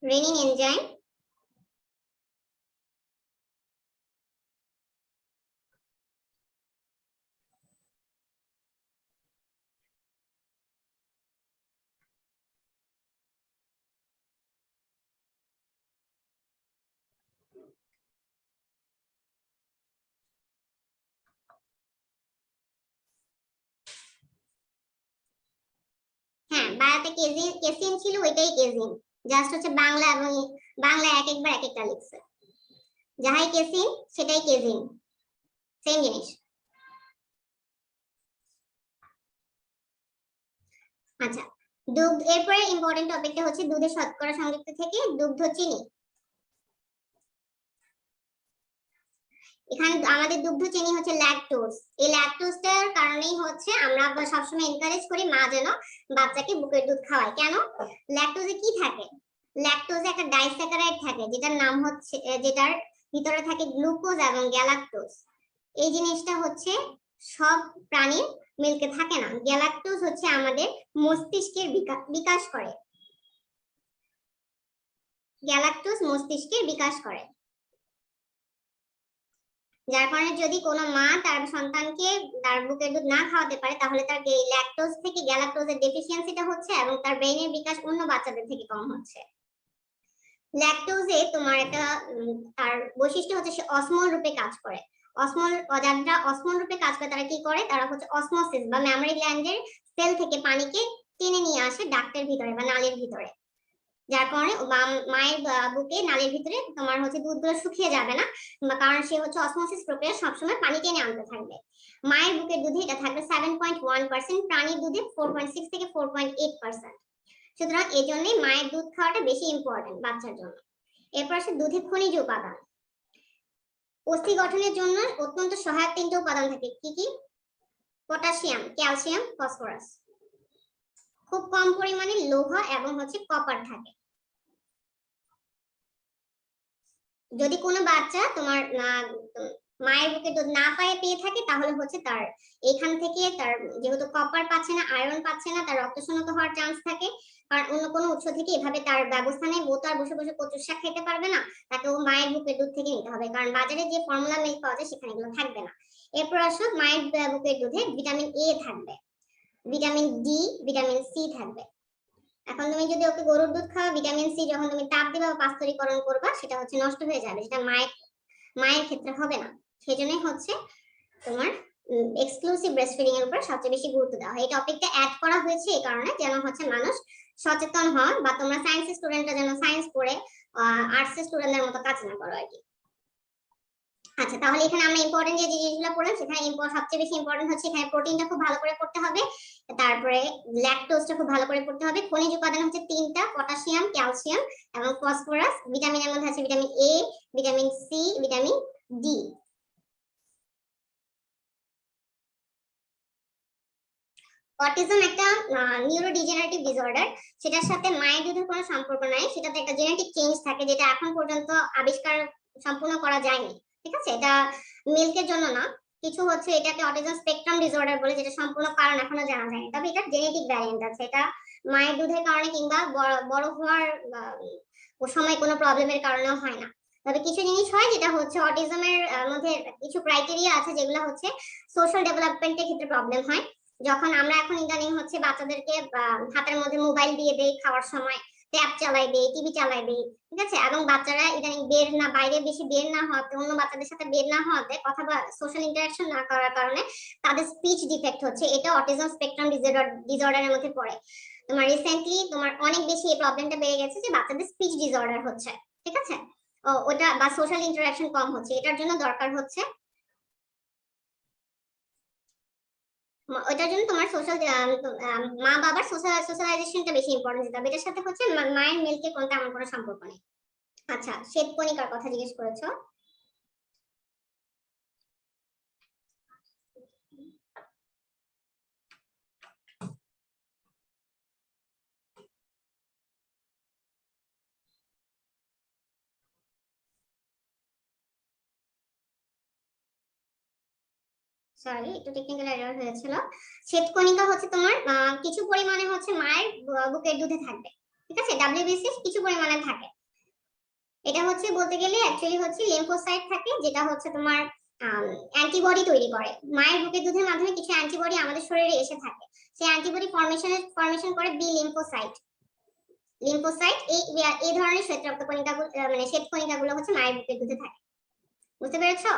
রেনিন এনজাইম হ্যাঁ, বাংলাতে কেসিন ছিল, ওইটাই কেজিন। জাস্ট হচ্ছে বাংলা এবং বাংলা এক একবার এক একটা লিখছে। যাহাই কেসিন সেটাই কেজিন, সেম জিনিস। আচ্ছা, দুধ। এরপরে ইম্পর্টেন্ট টপিকটা হচ্ছে দুধের শতকরা সংযুক্ত থেকে দুগ্ধ চিনি। এখানে আমাদের দুগ্ধ চিনি হচ্ছে ল্যাকটোজ। এই ল্যাকটোজটার কারণেই হচ্ছে আমরা সবসময় এনকারেজ করি মা যেন বাচ্চাকে বুকের দুধ খাওয়ায়। কেন? ল্যাকটোজে কি থাকে? ল্যাকটোজে একটা ডাইস্যাকারাইড থাকে, যেটার নাম হচ্ছে, যেটার ভিতরে থাকে গ্লুকোজ এবং গ্যালাক্টোজ। এই জিনিসটা হচ্ছে সব প্রাণীর মিল্কে থাকে না। গ্যালাক্টোজ হচ্ছে আমাদের মস্তিষ্কের বিকাশ করে। গ্যালাক্টোজ মস্তিষ্কের বিকাশ করে, যার কারণে যদি কোনো মা তার সন্তানকে তার বুকের দুধ না খাওয়াতে পারে, তাহলে তার ল্যাকটোজ থেকে গ্যালাক্টোজের ডেফিসিয়েন্সিটা হচ্ছে এবং তার ব্রেনের বিকাশ অন্য বাচ্চাদের থেকে কম হচ্ছে। ল্যাকটোজে তোমার একটা তার বৈশিষ্ট্য হচ্ছে সে অসমল রূপে কাজ করে। অসমল, যারা অসমল রূপে কাজ করে তারা কি করে? তারা হচ্ছে অসমোসিস বা মেমোরি গ্ল্যান্ডের সেল থেকে পানিকে টেনে নিয়ে আসে ডাক্টের ভিতরে বা নালীর ভিতরে, যার কারণে মায়ের বুকে নালীর ভিতরে তোমার হচ্ছে দুধগুলো শুকিয়ে যাবে না, কারণ সে হচ্ছে অসমোসিস প্রক্রিয়া সবসময় পানি টেনে আনতে থাকবে। মায়ের বুকের দুধে এটা থাকবে 7.1%, প্রাণীর দুধে 4.6 থেকে 4.8%। সুতরাং এই জন্যই মায়ের দুধ খাওয়াটা বেশি ইম্পর্টেন্ট বাচ্চার জন্য। এরপর আসে দুধে খনিজ উপাদান। অস্থি গঠনের জন্য অত্যন্ত সহায়ক 3টে উপাদান থাকে। কি কি? Potassium, calcium, phosphorus. খুব কম পরিমাণে লৌহ এবং হচ্ছে কপার থাকে। যদি কোনো বাচ্চা তোমার মায়ের বুকে দুধ না পেয়ে থাকে, তাহলে হচ্ছে তার এখান থেকে তার যেহেতু কপার পাচ্ছে না, আয়রন পাচ্ছে না, তার রক্ত শূন্যতা হওয়ার চান্স থাকে। কারণ অন্য কোনো উৎস থেকে এভাবে তার ব্যবস্থা নেই, ও তো আর বসে বসে কচুর শাক খেতে পারবে না, তাকে ও মায়ের বুকের দুধ থেকে নিতে হবে, কারণ বাজারে যে ফর্মুলা মিল্ক পাওয়া যায় সেখানে এগুলো থাকবে না। এরপর আসো মায়ের বুকের দুধে ভিটামিন এ থাকবে, ভিটামিন ডি, ভিটামিন সি থাকবে। এখন তুমি যদি ওকে গরুর দুধ খাওয়া, ভিটামিন সি যখন তুমি তাপ দিবা বা পাস্তরীকরণ করবা, সেটা হচ্ছে নষ্ট হয়ে যাবে, সেটা মায়ের ক্ষেত্রে হবে না। সেজন্যই হচ্ছে তোমার এক্সক্লুসিভ ব্রেস্ট ফিডিং এর উপর সবচেয়ে বেশি গুরুত্ব দেওয়া হয়। এই টপিকটা অ্যাড করা হয়েছে এই কারণে যেন হচ্ছে মানুষ সচেতন হন, বা তোমরা সায়েন্স স্টুডেন্টরা যেন সায়েন্স পড়ে আর্টস স্টুডেন্টদের মতো কাজ না করো আর কি। আচ্ছা, তাহলে এখানে আমরা ইম্পর্টেন্ট যে জিনিসগুলো পড়লাম সেখানে সবচেয়ে বেশি ইম্পর্টেন্ট হচ্ছে এখানে প্রোটিনটা খুব ভালো করে পড়তে হবে, তারপরে ল্যাকটোজটা খুব ভালো করে পড়তে হবে। খনিজ উপাদান হচ্ছে 3টা, পটাশিয়াম, ক্যালসিয়াম এবং ফসফরাস। ভিটামিনের মধ্যে আছে vitamin A, vitamin C, vitamin D. Autism একটা নিউরোডিজেনারেটিভ ডিসঅর্ডার, সেটার সাথে মায়ের দুধের কোনো সম্পর্ক নাই, সেটাতে একটা জেনেটিক চেঞ্জ থাকে যেটা এখন পর্যন্ত আবিষ্কার সম্পূর্ণ করা যায়নি। ঠিক আছে, এটা মিল্কের জন্য না, কিছু হচ্ছে এটাকে অটিজম স্পেকট্রাম ডিসঅর্ডার বলে, যেটা সম্পূর্ণ কারণ এখনো জানা যায়নি, তবে এটা জেনেটিক ভ্যারিয়েন্ট আছে। এটা মায়ের দুধের কারণে কিংবা বড় হওয়ার সময় কোনো প্রবলেমের কারণেও হয় না। তবে কিছু জিনিস হয় যেটা হচ্ছে অটিজমের মধ্যে কিছু ক্রাইটেরিয়া আছে যেগুলো হচ্ছে সোশ্যাল ডেভেলপমেন্টের ক্ষেত্রে প্রবলেম হয়। যখন আমরা এখন ইদানিং হচ্ছে বাচ্চাদেরকে হাতের মধ্যে মোবাইল দিয়ে দেই, খাওয়ার সময় ট্যাব চালাই দেই, টিভি চালাই দেই, ঠিক আছে, এবং বাচ্চারা ইদানিং বাইরে বেশি বের না হওয়াতে, অন্য বাচ্চাদের সাথে বের না হওয়াতে, কথা বা সোশ্যাল ইন্টারাকশন না করার কারণে তাদের স্পিচ ডিফেক্ট হচ্ছে। এটা অটিজম স্পেকট্রাম ডিসঅর্ডারের মধ্যে পড়ে। তোমার রিসেন্টলি তোমার অনেক বেশি এই প্রবলেমটা বেড়ে গেছে যে বাচ্চাদের স্পিচ ডিসঅর্ডার হচ্ছে। ঠিক আছে, ওটা বা সোশ্যাল ইন্টারাকশন কম হচ্ছে, এটার জন্য দরকার হচ্ছে, ওইটার জন্য তোমার সোশ্যাল মা বাবার সোশ্যালাইজেশনটা বেশি ইম্পর্টেন্ট দিতে হবে। এটার সাথে হচ্ছে মায়ের মিল্কে কোনটা আমার কোনো সম্পর্ক নেই। আচ্ছা, শ্বেতকণিকার কথা জিজ্ঞেস করেছো। সরি, একটু টেকনিক্যাল এরর হয়েছিল। শ্বেতকণিকা হচ্ছে তোমার কিছু পরিমাণে হচ্ছে মায়ের বুকের দুধে থাকবে। ঠিক আছে, ডাব্লিউবিসি কিছু পরিমাণে থাকে। এটা হচ্ছে বলতে গেলে অ্যাকচুয়ালি হচ্ছে লিম্ফোসাইট থাকে, যেটা হচ্ছে তোমার অ্যান্টিবডি তৈরি করে। মায়ের বুকের দুধের মাধ্যমে কিছু অ্যান্টিবডি আমাদের শরীরে এসে থাকে, সেই অ্যান্টিবডি ফর্মেশন করে বি লিম্ফোসাইট। এই এই ধরনের শ্বেত কণিকাগুলো মানে শ্বেত কণিকাগুলো হচ্ছে মায়ের বুকের দুধে থাকে। বুঝতে পেরেছো?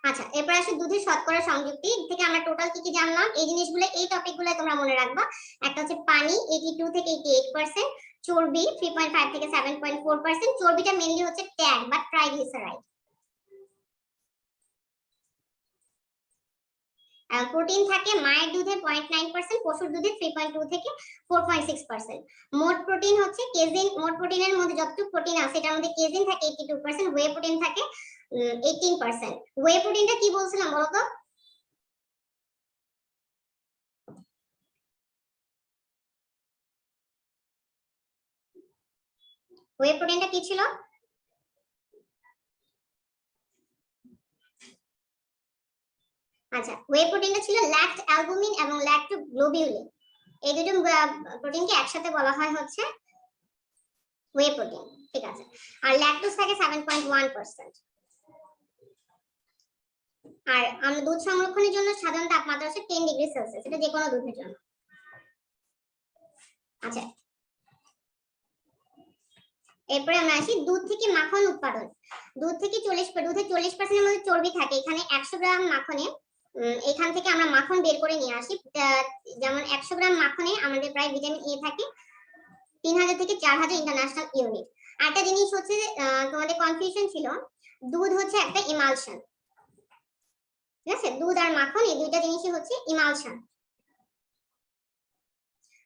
আচ্ছা, এরপর আসে দুধের শতকরা সংযুক্তি থেকে আমরা টোটাল কি কি জানলাম, এই জিনিসগুলো এই টপিকগুলো তোমরা মনে রাখবা। একটা হচ্ছে পানি 82 থেকে 88%, চর্বি 3.5 থেকে 7.4%। চর্বিটা মেইনলি হচ্ছে ট্যান বা ট্রাইগ্লিসারাইড। প্রোটিন থাকে মায়ের দুধে 0.9%, পশুর দুধে 3.2 থেকে 4.6%। মোট প্রোটিন হচ্ছে কেজিন, মোট প্রোটিনের মধ্যে যতটুকু প্রোটিন আছে এটার মধ্যে কেজিন থাকে 82%, ওয়ে প্রোটিন থাকে 18%। ওয়ে প্রোটিনটা কি বলছিলাম বলতো? ওয়ে প্রোটিনটা কি ছিল? আচ্ছা, ওয়ে প্রোটিনটা ছিল ল্যাক্ট অ্যালবুমিন এবং ল্যাক্টোগ্লোবিউলিন, এই দুটো প্রোটিনকে একসাথে বলা হয় হচ্ছে ওয়ে প্রোটিন। ঠিক আছে, আর ল্যাকটোজ থাকে 7.1%। আর আমরা দুধ সংরক্ষণের জন্য সাধারণ তাপমাত্রা হচ্ছে 10°C, এটা যে কোনো দুধের জন্য। আচ্ছা, এরপরে আমরা আসি দুধ থেকে মাখন উৎপাদন। দুধ থেকে দুধের 40%-এর মধ্যে চর্বি থাকে। এখানে 100 গ্রাম মাখনে এখান থেকে আমরা মাখন বের করে নিয়ে আসি। যেমন 100 গ্রাম মাখনে আমাদের প্রায় ভিটামিন এ থাকে 3000 থেকে 4000 ইন্টারন্যাশনাল ইউনিট। আরেকটা জিনিস হচ্ছে তোমাদের কনফিউশন ছিল, দুধ হচ্ছে একটা ইমালশন। ঠিক আছে, দুধ আর মাখন এই দুইটা জিনিসই হচ্ছে ইমালশন।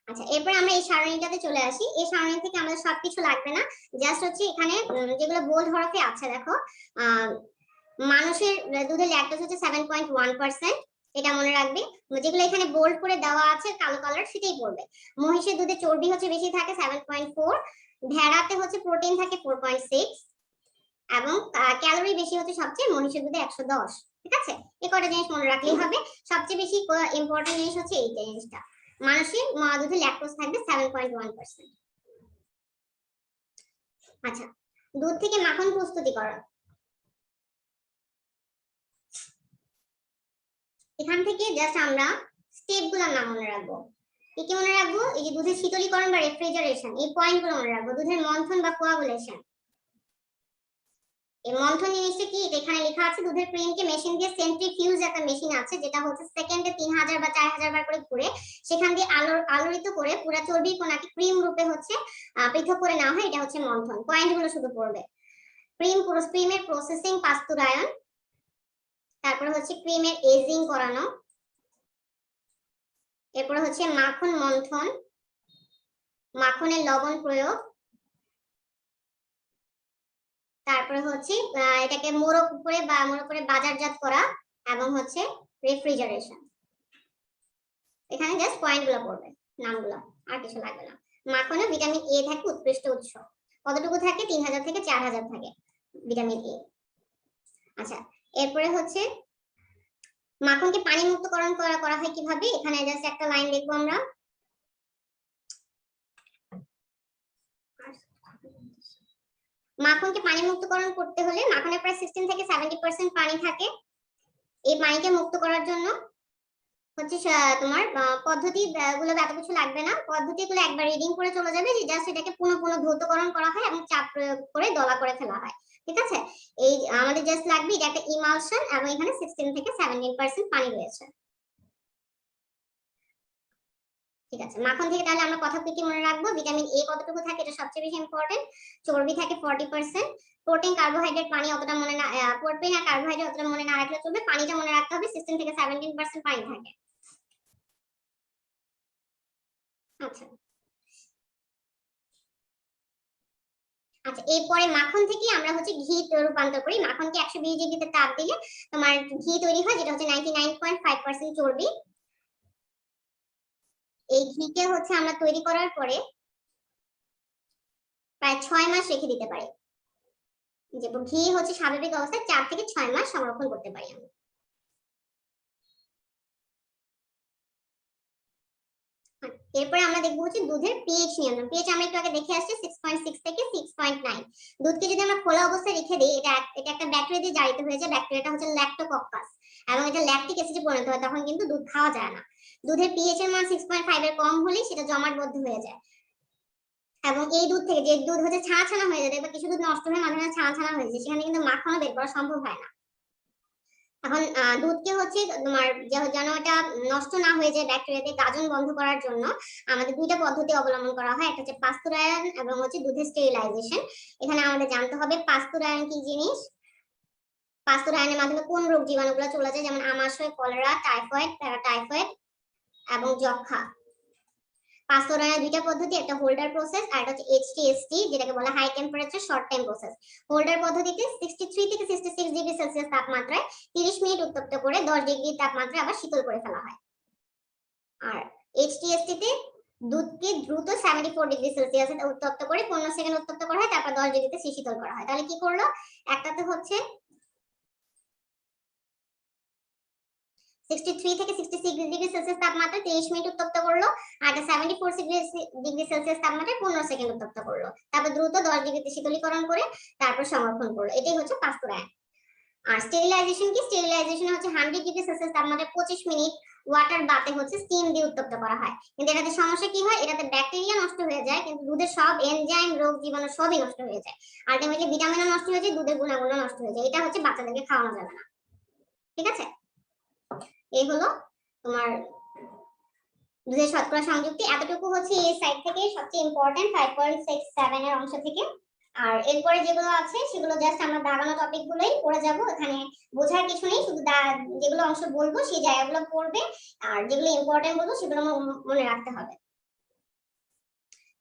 আচ্ছা, এরপর আমরা এই সারণীটাতে চলে আসি। এই সারণী থেকে আমাদের সবকিছু লাগবে না, জাস্ট হচ্ছে এখানে যেগুলো বোল্ড হরফে আছে দেখো, মানুষের দুধে ল্যাকটোজ হচ্ছে 7.1%, এটা মনে রাখবে। যেগুলো এখানে বোল্ড করে দেওয়া আছে কালো কালার সেটাই পড়বে। মহিষের দুধে চর্বি হচ্ছে বেশি থাকে 7.4, ভেড়াতে হচ্ছে প্রোটিন থাকে 4.6, এবং ক্যালোরি বেশি হচ্ছে সবচেয়ে মহিষের দুধে 110। ঠিক আছে, এই কটা জিনিস মনে রাখলেই হবে। সবচেয়ে বেশি ইম্পর্টেন্ট জিনিস হচ্ছে এই জিনিসটা, মানুষের দুধে ল্যাকটোজ থাকবে 7.1%। আচ্ছা, দুধ থেকে মাখন প্রস্তুতিকরণ। এখান থেকে জাস্ট আমরা স্টেপগুলোর নাম মনে রাখবো। কি মনে রাখবো? এই যে দুধের শীতলীকরণ বা রেফ্রিজারেশন, এই পয়েন্টগুলো মনে রাখবো। দুধের মন্থন বা কোয়াগুলেশন, এই মন্থন জিনিসটা কি এখানে লেখা আছে, দুধের ক্রিমকে মেশিন দিয়ে সেন্ট্রিফিউজ একটা মেশিন আছে যেটা হচ্ছে সেকেন্ডে 3000 বা 4000 বার করে ঘুরে সেখান দিয়ে আলোড়িত করে পুরো চর্বির কণাকে ক্রিম রূপে হচ্ছে পৃথক করে নেওয়া হয়, এটা হচ্ছে মন্থন। পয়েন্টগুলো শুধু পড়বে। ক্রিমের প্রসেসিং পাস্তুরায়ন, তারপরে হচ্ছে ক্রিমের এজিং করানো, এরপরে হচ্ছে মাখন মন্থন, মাখনের লবণ প্রয়োগ, তারপরে হচ্ছে এটাকে মোড়ক করে বাজারজাত করা, এবং হচ্ছে রেফ্রিজারেশন। এখানে জাস্ট পয়েন্টগুলো পড়বে, নামগুলো, আর কিছু লাগবে না। মাখনে ভিটামিন এ থাকে উৎকৃষ্ট উৎস, কতটুকু থাকে? 3000 থেকে 4000 থাকে ভিটামিন এ। আচ্ছা, এরপরে হচ্ছে মাখনকে পানি মুক্তকরণ করা হয় কিভাবে? এখানে জাস্ট একটা লাইন দেখবো আমরা। মাখনকে পানি মুক্তকরণ করতে হলে মাখনে প্রায় 16 থেকে 70% পানি থাকে। এই পানিকে মুক্ত করার জন্য হচ্ছে তোমার পদ্ধতি গুলো এত কিছু লাগবে না, পদ্ধতিগুলো একবার রিডিং করে চলে যাবে, যে জাস্ট এটাকে পুনঃ ধৌতকরণ করা হয় এবং চাপ প্রয়োগ করে দলা করে ফেলা হয়। ঠিক আছে, এই আমাদের জাস্ট লাগবে এটা একটা ইমালশন, এবং এখানে 16 থেকে 17% পানি রয়েছে। ঠিক আছে, মাখন থেকে তাহলে আমরা কথা কি মনে রাখবো? ভিটামিন এ কতটুকু থাকে এটা সবচেয়ে বেশি ইম্পর্টেন্ট। চর্বি থাকে 40%, প্রোটিন কার্বোহাইড্রেট পানি অতটা মনে না, প্রোটিন আর কার্বোহাইড্রেট অতটা মনে না রাখলে চলবে, পানিটা মনে রাখতে হবে 16 থেকে 17% পানি থাকে। আচ্ছা আচ্ছা, এরপরে মাখন থেকে আমরা হচ্ছে ঘি রূপান্তর করি। মাখনকে 120 ডিগ্রিতে তাপ দিলে তোমার ঘি তৈরি হয়, যেটা হচ্ছে 99.5% চর্বি। এই ঘিকে হচ্ছে আমরা তৈরি করার পরে প্রায় 6 মাস রেখে দিতে পারি। যে ঘি হচ্ছে স্বাভাবিক অবস্থায় 4 থেকে 6 মাস সংরক্ষণ করতে পারি আমরা। এরপরে আমরা দেখবো হচ্ছে দুধের পিএইচ নিয়ন্ত্রণ। পিএইচ আমরা একটু আগে দেখে আসছি 6.6 থেকে 6.9। দুধকে যদি আমরা খোলা অবস্থায় রেখে দিই, এটা একটা ব্যাকটেরিয়া দিয়ে জারিত হয়ে যায়। ব্যাকটেরিয়াটা হচ্ছে ল্যাক্টোকক্কাস, এবং এটা ল্যাকটিক অ্যাসিডে পরিণত হয়, তখন কিন্তু দুধ খাওয়া যায় না। দুধের পিএইচ এর মান 6.5 এর কম হলে সেটা জমাটবদ্ধ হয়ে যায়, এবং এই দুধ থেকে যে দুধ হচ্ছে ছানা ছানা হয়ে যায়, বা কিছু দুধ নষ্ট হয়ে মাঝে মাঝে ছানা ছানা হয়ে যায়, সেখানে কিন্তু মাখনও বের করা সম্ভব হয় না। এখন দুধকে হচ্ছে তোমার যেন এটা নষ্ট না হয়ে যায় ব্যাকটেরিয়াতে, গাজন বন্ধ করার জন্য আমাদের দুইটা পদ্ধতি অবলম্বন করা হয়। একটা হচ্ছে পাস্তুরায়ন এবং হচ্ছে দুধের স্টেরিলাইজেশন। এখানে আমাদের জানতে হবে পাস্তুরায়ন কি জিনিস, পাস্তুরায়নের মাধ্যমে কোন রোগ জীবাণুগুলো চলে যায়, যেমন আমাশয়, কলেরা, টাইফয়েড, প্যারাটাইফয়েড এবং যক্ষা। পাস্তুরায়নের দুইটা পদ্ধতি, একটা হোল্ডার প্রসেস আর একটা হচ্ছে এইচটিএসটি, যেটাকে বলা high temperature short time process. Holder পদ্ধতিতে 63 থেকে 66 ডিগ্রি সেলসিয়াস তাপমাত্রায় 30 মিনিট উত্তপ্ত করে 10 ডিগ্রি তাপমাত্রায় আবার শীতল করে ফেলা হয়। আর এইচটিএসটি তে দুধকে দ্রুত 74 ডিগ্রি সেলসিয়াসে উত্তপ্ত করে 15 সেকেন্ড উত্তপ্ত করা হয়, তারপর 10 ডিগ্রিতে শীতল করা হয়। তাহলে কি করলো? একটাতে হচ্ছে 63 থেকে 66 ডিগ্রি সেলসিয়াস তাপমাত্রায় 30 মিনিট উত্তপ্ত করলো, আর 74 ডিগ্রি সেলসিয়াস তাপমাত্রায় 15 সেকেন্ড উত্তপ্ত করলো, তারপর দ্রুত 10 ডিগ্রিতে শীতলীকরণ করে তারপর সংরক্ষণ করলো। এটাই হচ্ছে পাস্তুরায়ন। আর স্টেরিলাইজেশন কি? স্টেরিলাইজেশন হচ্ছে 100 ডিগ্রি সেলসিয়াস তাপমাত্রায় 25 মিনিট ওয়াটার বাথে হচ্ছে স্টিম দিয়ে উত্তপ্ত করা হয়। কিন্তু এটাতে সমস্যা কি হয়? এটাতে ব্যাকটেরিয়া নষ্ট হয়ে যায়, কিন্তু দুধের সব এনজাইম, রোগ জীবাণু সবই নষ্ট হয়ে যায়। আলটিমেটলি ভিটামিনও নষ্ট হয়ে যায়, দুধের গুণাগুণ নষ্ট হয়ে যায়। এটা হচ্ছে বাচ্চাদেরকে খাওয়ানো যাবে না। ঠিক আছে, এই হলো তোমার দুধের শতকরা সংযুক্তি। এতটুকু হচ্ছে এই সাইড থেকে সবচেয়ে ইম্পর্টেন্ট 5.67 এর অংশ থেকে। আর এরপরে যেগুলো আছে সেগুলো জাস্ট আমরা দাগানো টপিক গুলোই পড়ে যাব, এখানে বোঝার কিছু নেই, শুধু যেগুলো অংশ বলবো সেই জায়গাগুলো পড়বে, আর যেগুলো ইম্পর্টেন্ট বলবো সেগুলো মনে রাখতে হবে।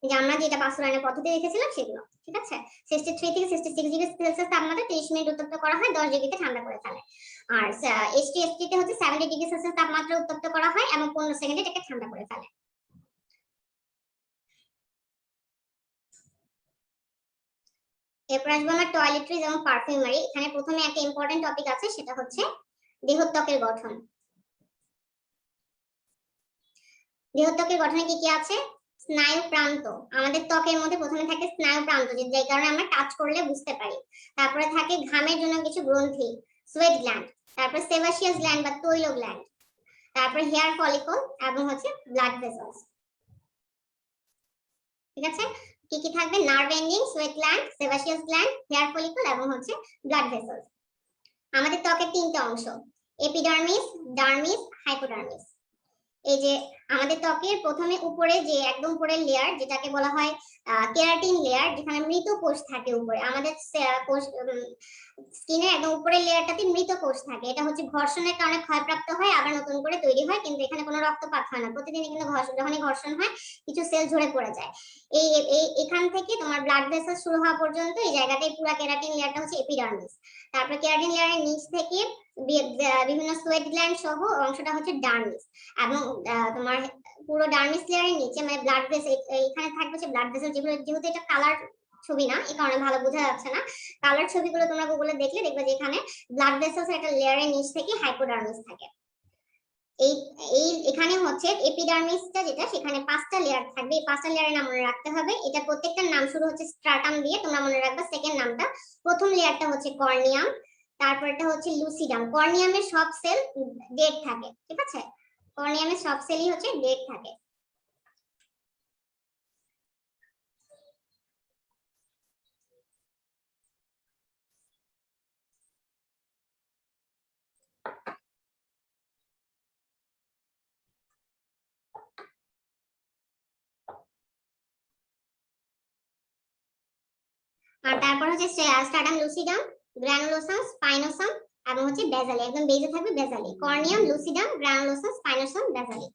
যে আমরা যেটা পাস্তুরায়নের পদ্ধতি দেখেছিলাম সেগুলো। ঠিক আছে, 63 থেকে 66 ডিগ্রি সেলসিয়াস তাপমাত্রায় 30 মিনিট উত্তপ্ত করা হয়, 10 ডিগ্রিতে ঠান্ডা করে ফেলে। আর এইচটিএসটি তে হচ্ছে 70 ডিগ্রি সেলসিয়াস তাপমাত্রায় উত্তপ্ত করা হয় এবং 15 সেকেন্ডে এটাকে ঠান্ডা করে ফেলে। এরপর আসবো আমরা টয়লেট্রিজ এবং পারফিউমারি। এখানে প্রথমে একটা ইম্পর্টেন্ট টপিক আছে, সেটা হচ্ছে দেহত্বকের গঠন। দেহত্বকের গঠনে কি কি আছে? স্নায়ু প্রান্ত। আমাদের ত্বকের মধ্যে প্রথমে থাকে স্নায়ু প্রান্ত, যে কারণে আমরা টাচ করলে বুঝতে পারি। তারপরে থাকে ঘামের জন্য কিছু গ্রন্থি, সোয়েট গ্ল্যান্ড। তারপর সেবাসিয়াস গ্ল্যান্ড বা তৈল গ্ল্যান্ড। তারপর হেয়ার ফলিকল এবং হচ্ছে ব্লাড ভেসেলস। ঠিক আছে? কি কি থাকবে? Nerve ending, sweat gland, sebaceous gland, hair follicle এবং হচ্ছে ব্লাড ভেসেলস। আমাদের ত্বকের তিনটা অংশ, এপিডার্মিস, ডার্মিস, হাইপোডার্মিস। এই যে আমাদের ত্বকের প্রথমে উপরে যে একদম উপরের লেয়ার যেটাকে বলা হয় কেরাটিন লেয়ার, যেখানে মৃত কোষ থাকে উপরে, আমাদের কোষ স্কিনের একদম উপরের লেয়ারটাতে মৃত কোষ থাকে। এটা হচ্ছে ঘর্ষণের কারণে ক্ষয়প্রাপ্ত হয়, আবার নতুন করে তৈরি হয়, কিন্তু এখানে কোনো রক্তপাত হয় না। প্রতিদিনই কিন্তু যখনই ঘর্ষণ হয় কিছু সেল ঝরে পড়ে যায়। এই এখান থেকে তোমার ব্লাড ভেসেল শুরু হওয়া পর্যন্ত এই জায়গাটায় পুরো কেরাটিন লেয়ারটা হচ্ছে এপিডার্মিস। তারপর কেরাটিন লেয়ারের নিচ থেকে বিভিন্ন সোয়েট গ্ল্যান্ড সহ অংশটা হচ্ছে ডার্মিস। এবং তোমার পুরো ডার্মিস লেয়ারের নিচে মানে ব্লাড ভেসেল, এখানে থাকবে হচ্ছে ব্লাড ভেসেল, যেগুলো যেহেতু এটা কালার ছবি না এই কারণে ভালো বোঝা যাচ্ছে না, কালার ছবিগুলো তোমরা গুগলে দেখলে দেখবে যে এখানে ব্লাড ভেসেলস একটা লেয়ারের নিচ থেকে হাইপোডার্মিস থাকে। এই এই এখানে হচ্ছে এপিডার্মিসটা যেটা, সেখানে 5টা লেয়ার থাকবে। এই 5টা লেয়ারের নাম মনে রাখতে হবে। এটা প্রত্যেকটার নাম শুরু হচ্ছে স্ট্রাটাম দিয়ে, তোমরা মনে রাখবে সেকেন্ড নামটা। প্রথম লেয়ারটা হচ্ছে কর্নিয়াম, তারপরটা হচ্ছে লুসিডাম। কর্নিয়ামের সব সেল ডেড থাকে, ঠিক আছে? কর্নিয়ামের সব সেলই হচ্ছে ডেড থাকে। আর তারপর হচ্ছে স্ট্রাটাম লুসিডাম, গ্রানুলোসাম, স্পাইনোসাম এবং হচ্ছে বেজালি। একদম বেজে থাকবে বেজালি। কর্নিয়াম, লুসিডাম, গ্রানুলোসাম, স্পাইনোসাম, বেজালি।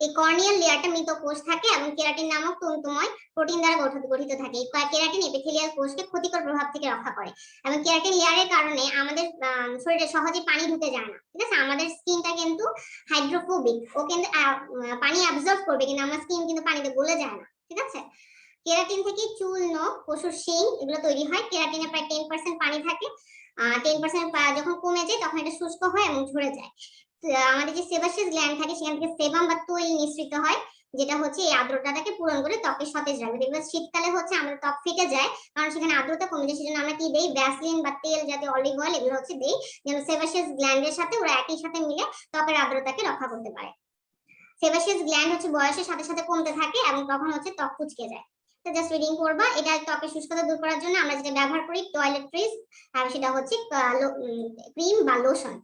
এই কর্নিয়াল লেয়ারটা মৃত কোষ থাকে এবং কেরাটিন নামক তন্তুময় প্রোটিন দ্বারা গঠিত থাকে। এই কেরাটিন এপিথেলিয়াল কোষকে ক্ষতিকর প্রভাব থেকে রক্ষা করে এবং কেরাটিন লেয়ারের কারণে আমাদের শরীরে সহজে পানি ঢুকে যায় না, ঠিক আছে? আমাদের স্কিনটা কিন্তু হাইড্রোফোবিক, ও কিন্তু পানি অ্যাবজর্ব করবে, কিন্তু আমার স্কিন কিন্তু পানিতে গলে যায় না, ঠিক আছে? কেরাটিন থেকে চুল, নখ, পশুর শিং এগুলো তৈরি হয়। কেরাটিনে প্রায় 10% পানি থাকে। 10% যখন কমে যায় তখন এটা শুষ্ক হয় এবং ঝরে যায়। আমাদের যে সেবাসিয়াস গ্ল্যান্ড থাকে সেখান থেকে সেবাম বা তৈল নিঃসৃত হয়, যেটা হচ্ছে এই আর্দ্রতাটাকে পূরণ করে ত্বকে সতেজ রাখবে। দেখবে শীতকালে হচ্ছে আমাদের ত্বক ফেটে যায়, কারণ সেখানে আর্দ্রতা কমে যায়। সেজন্য আমরা কি দেই? ভ্যাসলিন বা তেল জাতীয় অলিভ অয়েল এগুলো হচ্ছে দেই, যেন সেবাসিয়াস গ্ল্যান্ডের সাথে ওরা একই সাথে মিলে ত্বকের আর্দ্রতাকে রক্ষা করতে পারে। সেবাসিয়াস গ্ল্যান্ড হচ্ছে বয়সের সাথে সাথে কমতে থাকে এবং তখন হচ্ছে ত্বক কুঁচকে যায়। তো জাস্ট রিডিং করবা। এটা ত্বকের শুষ্কতা দূর করার জন্য আমরা যেটা ব্যবহার করি টয়লেট্রিজ, আর সেটা হচ্ছে ক্রিম বা লোশন।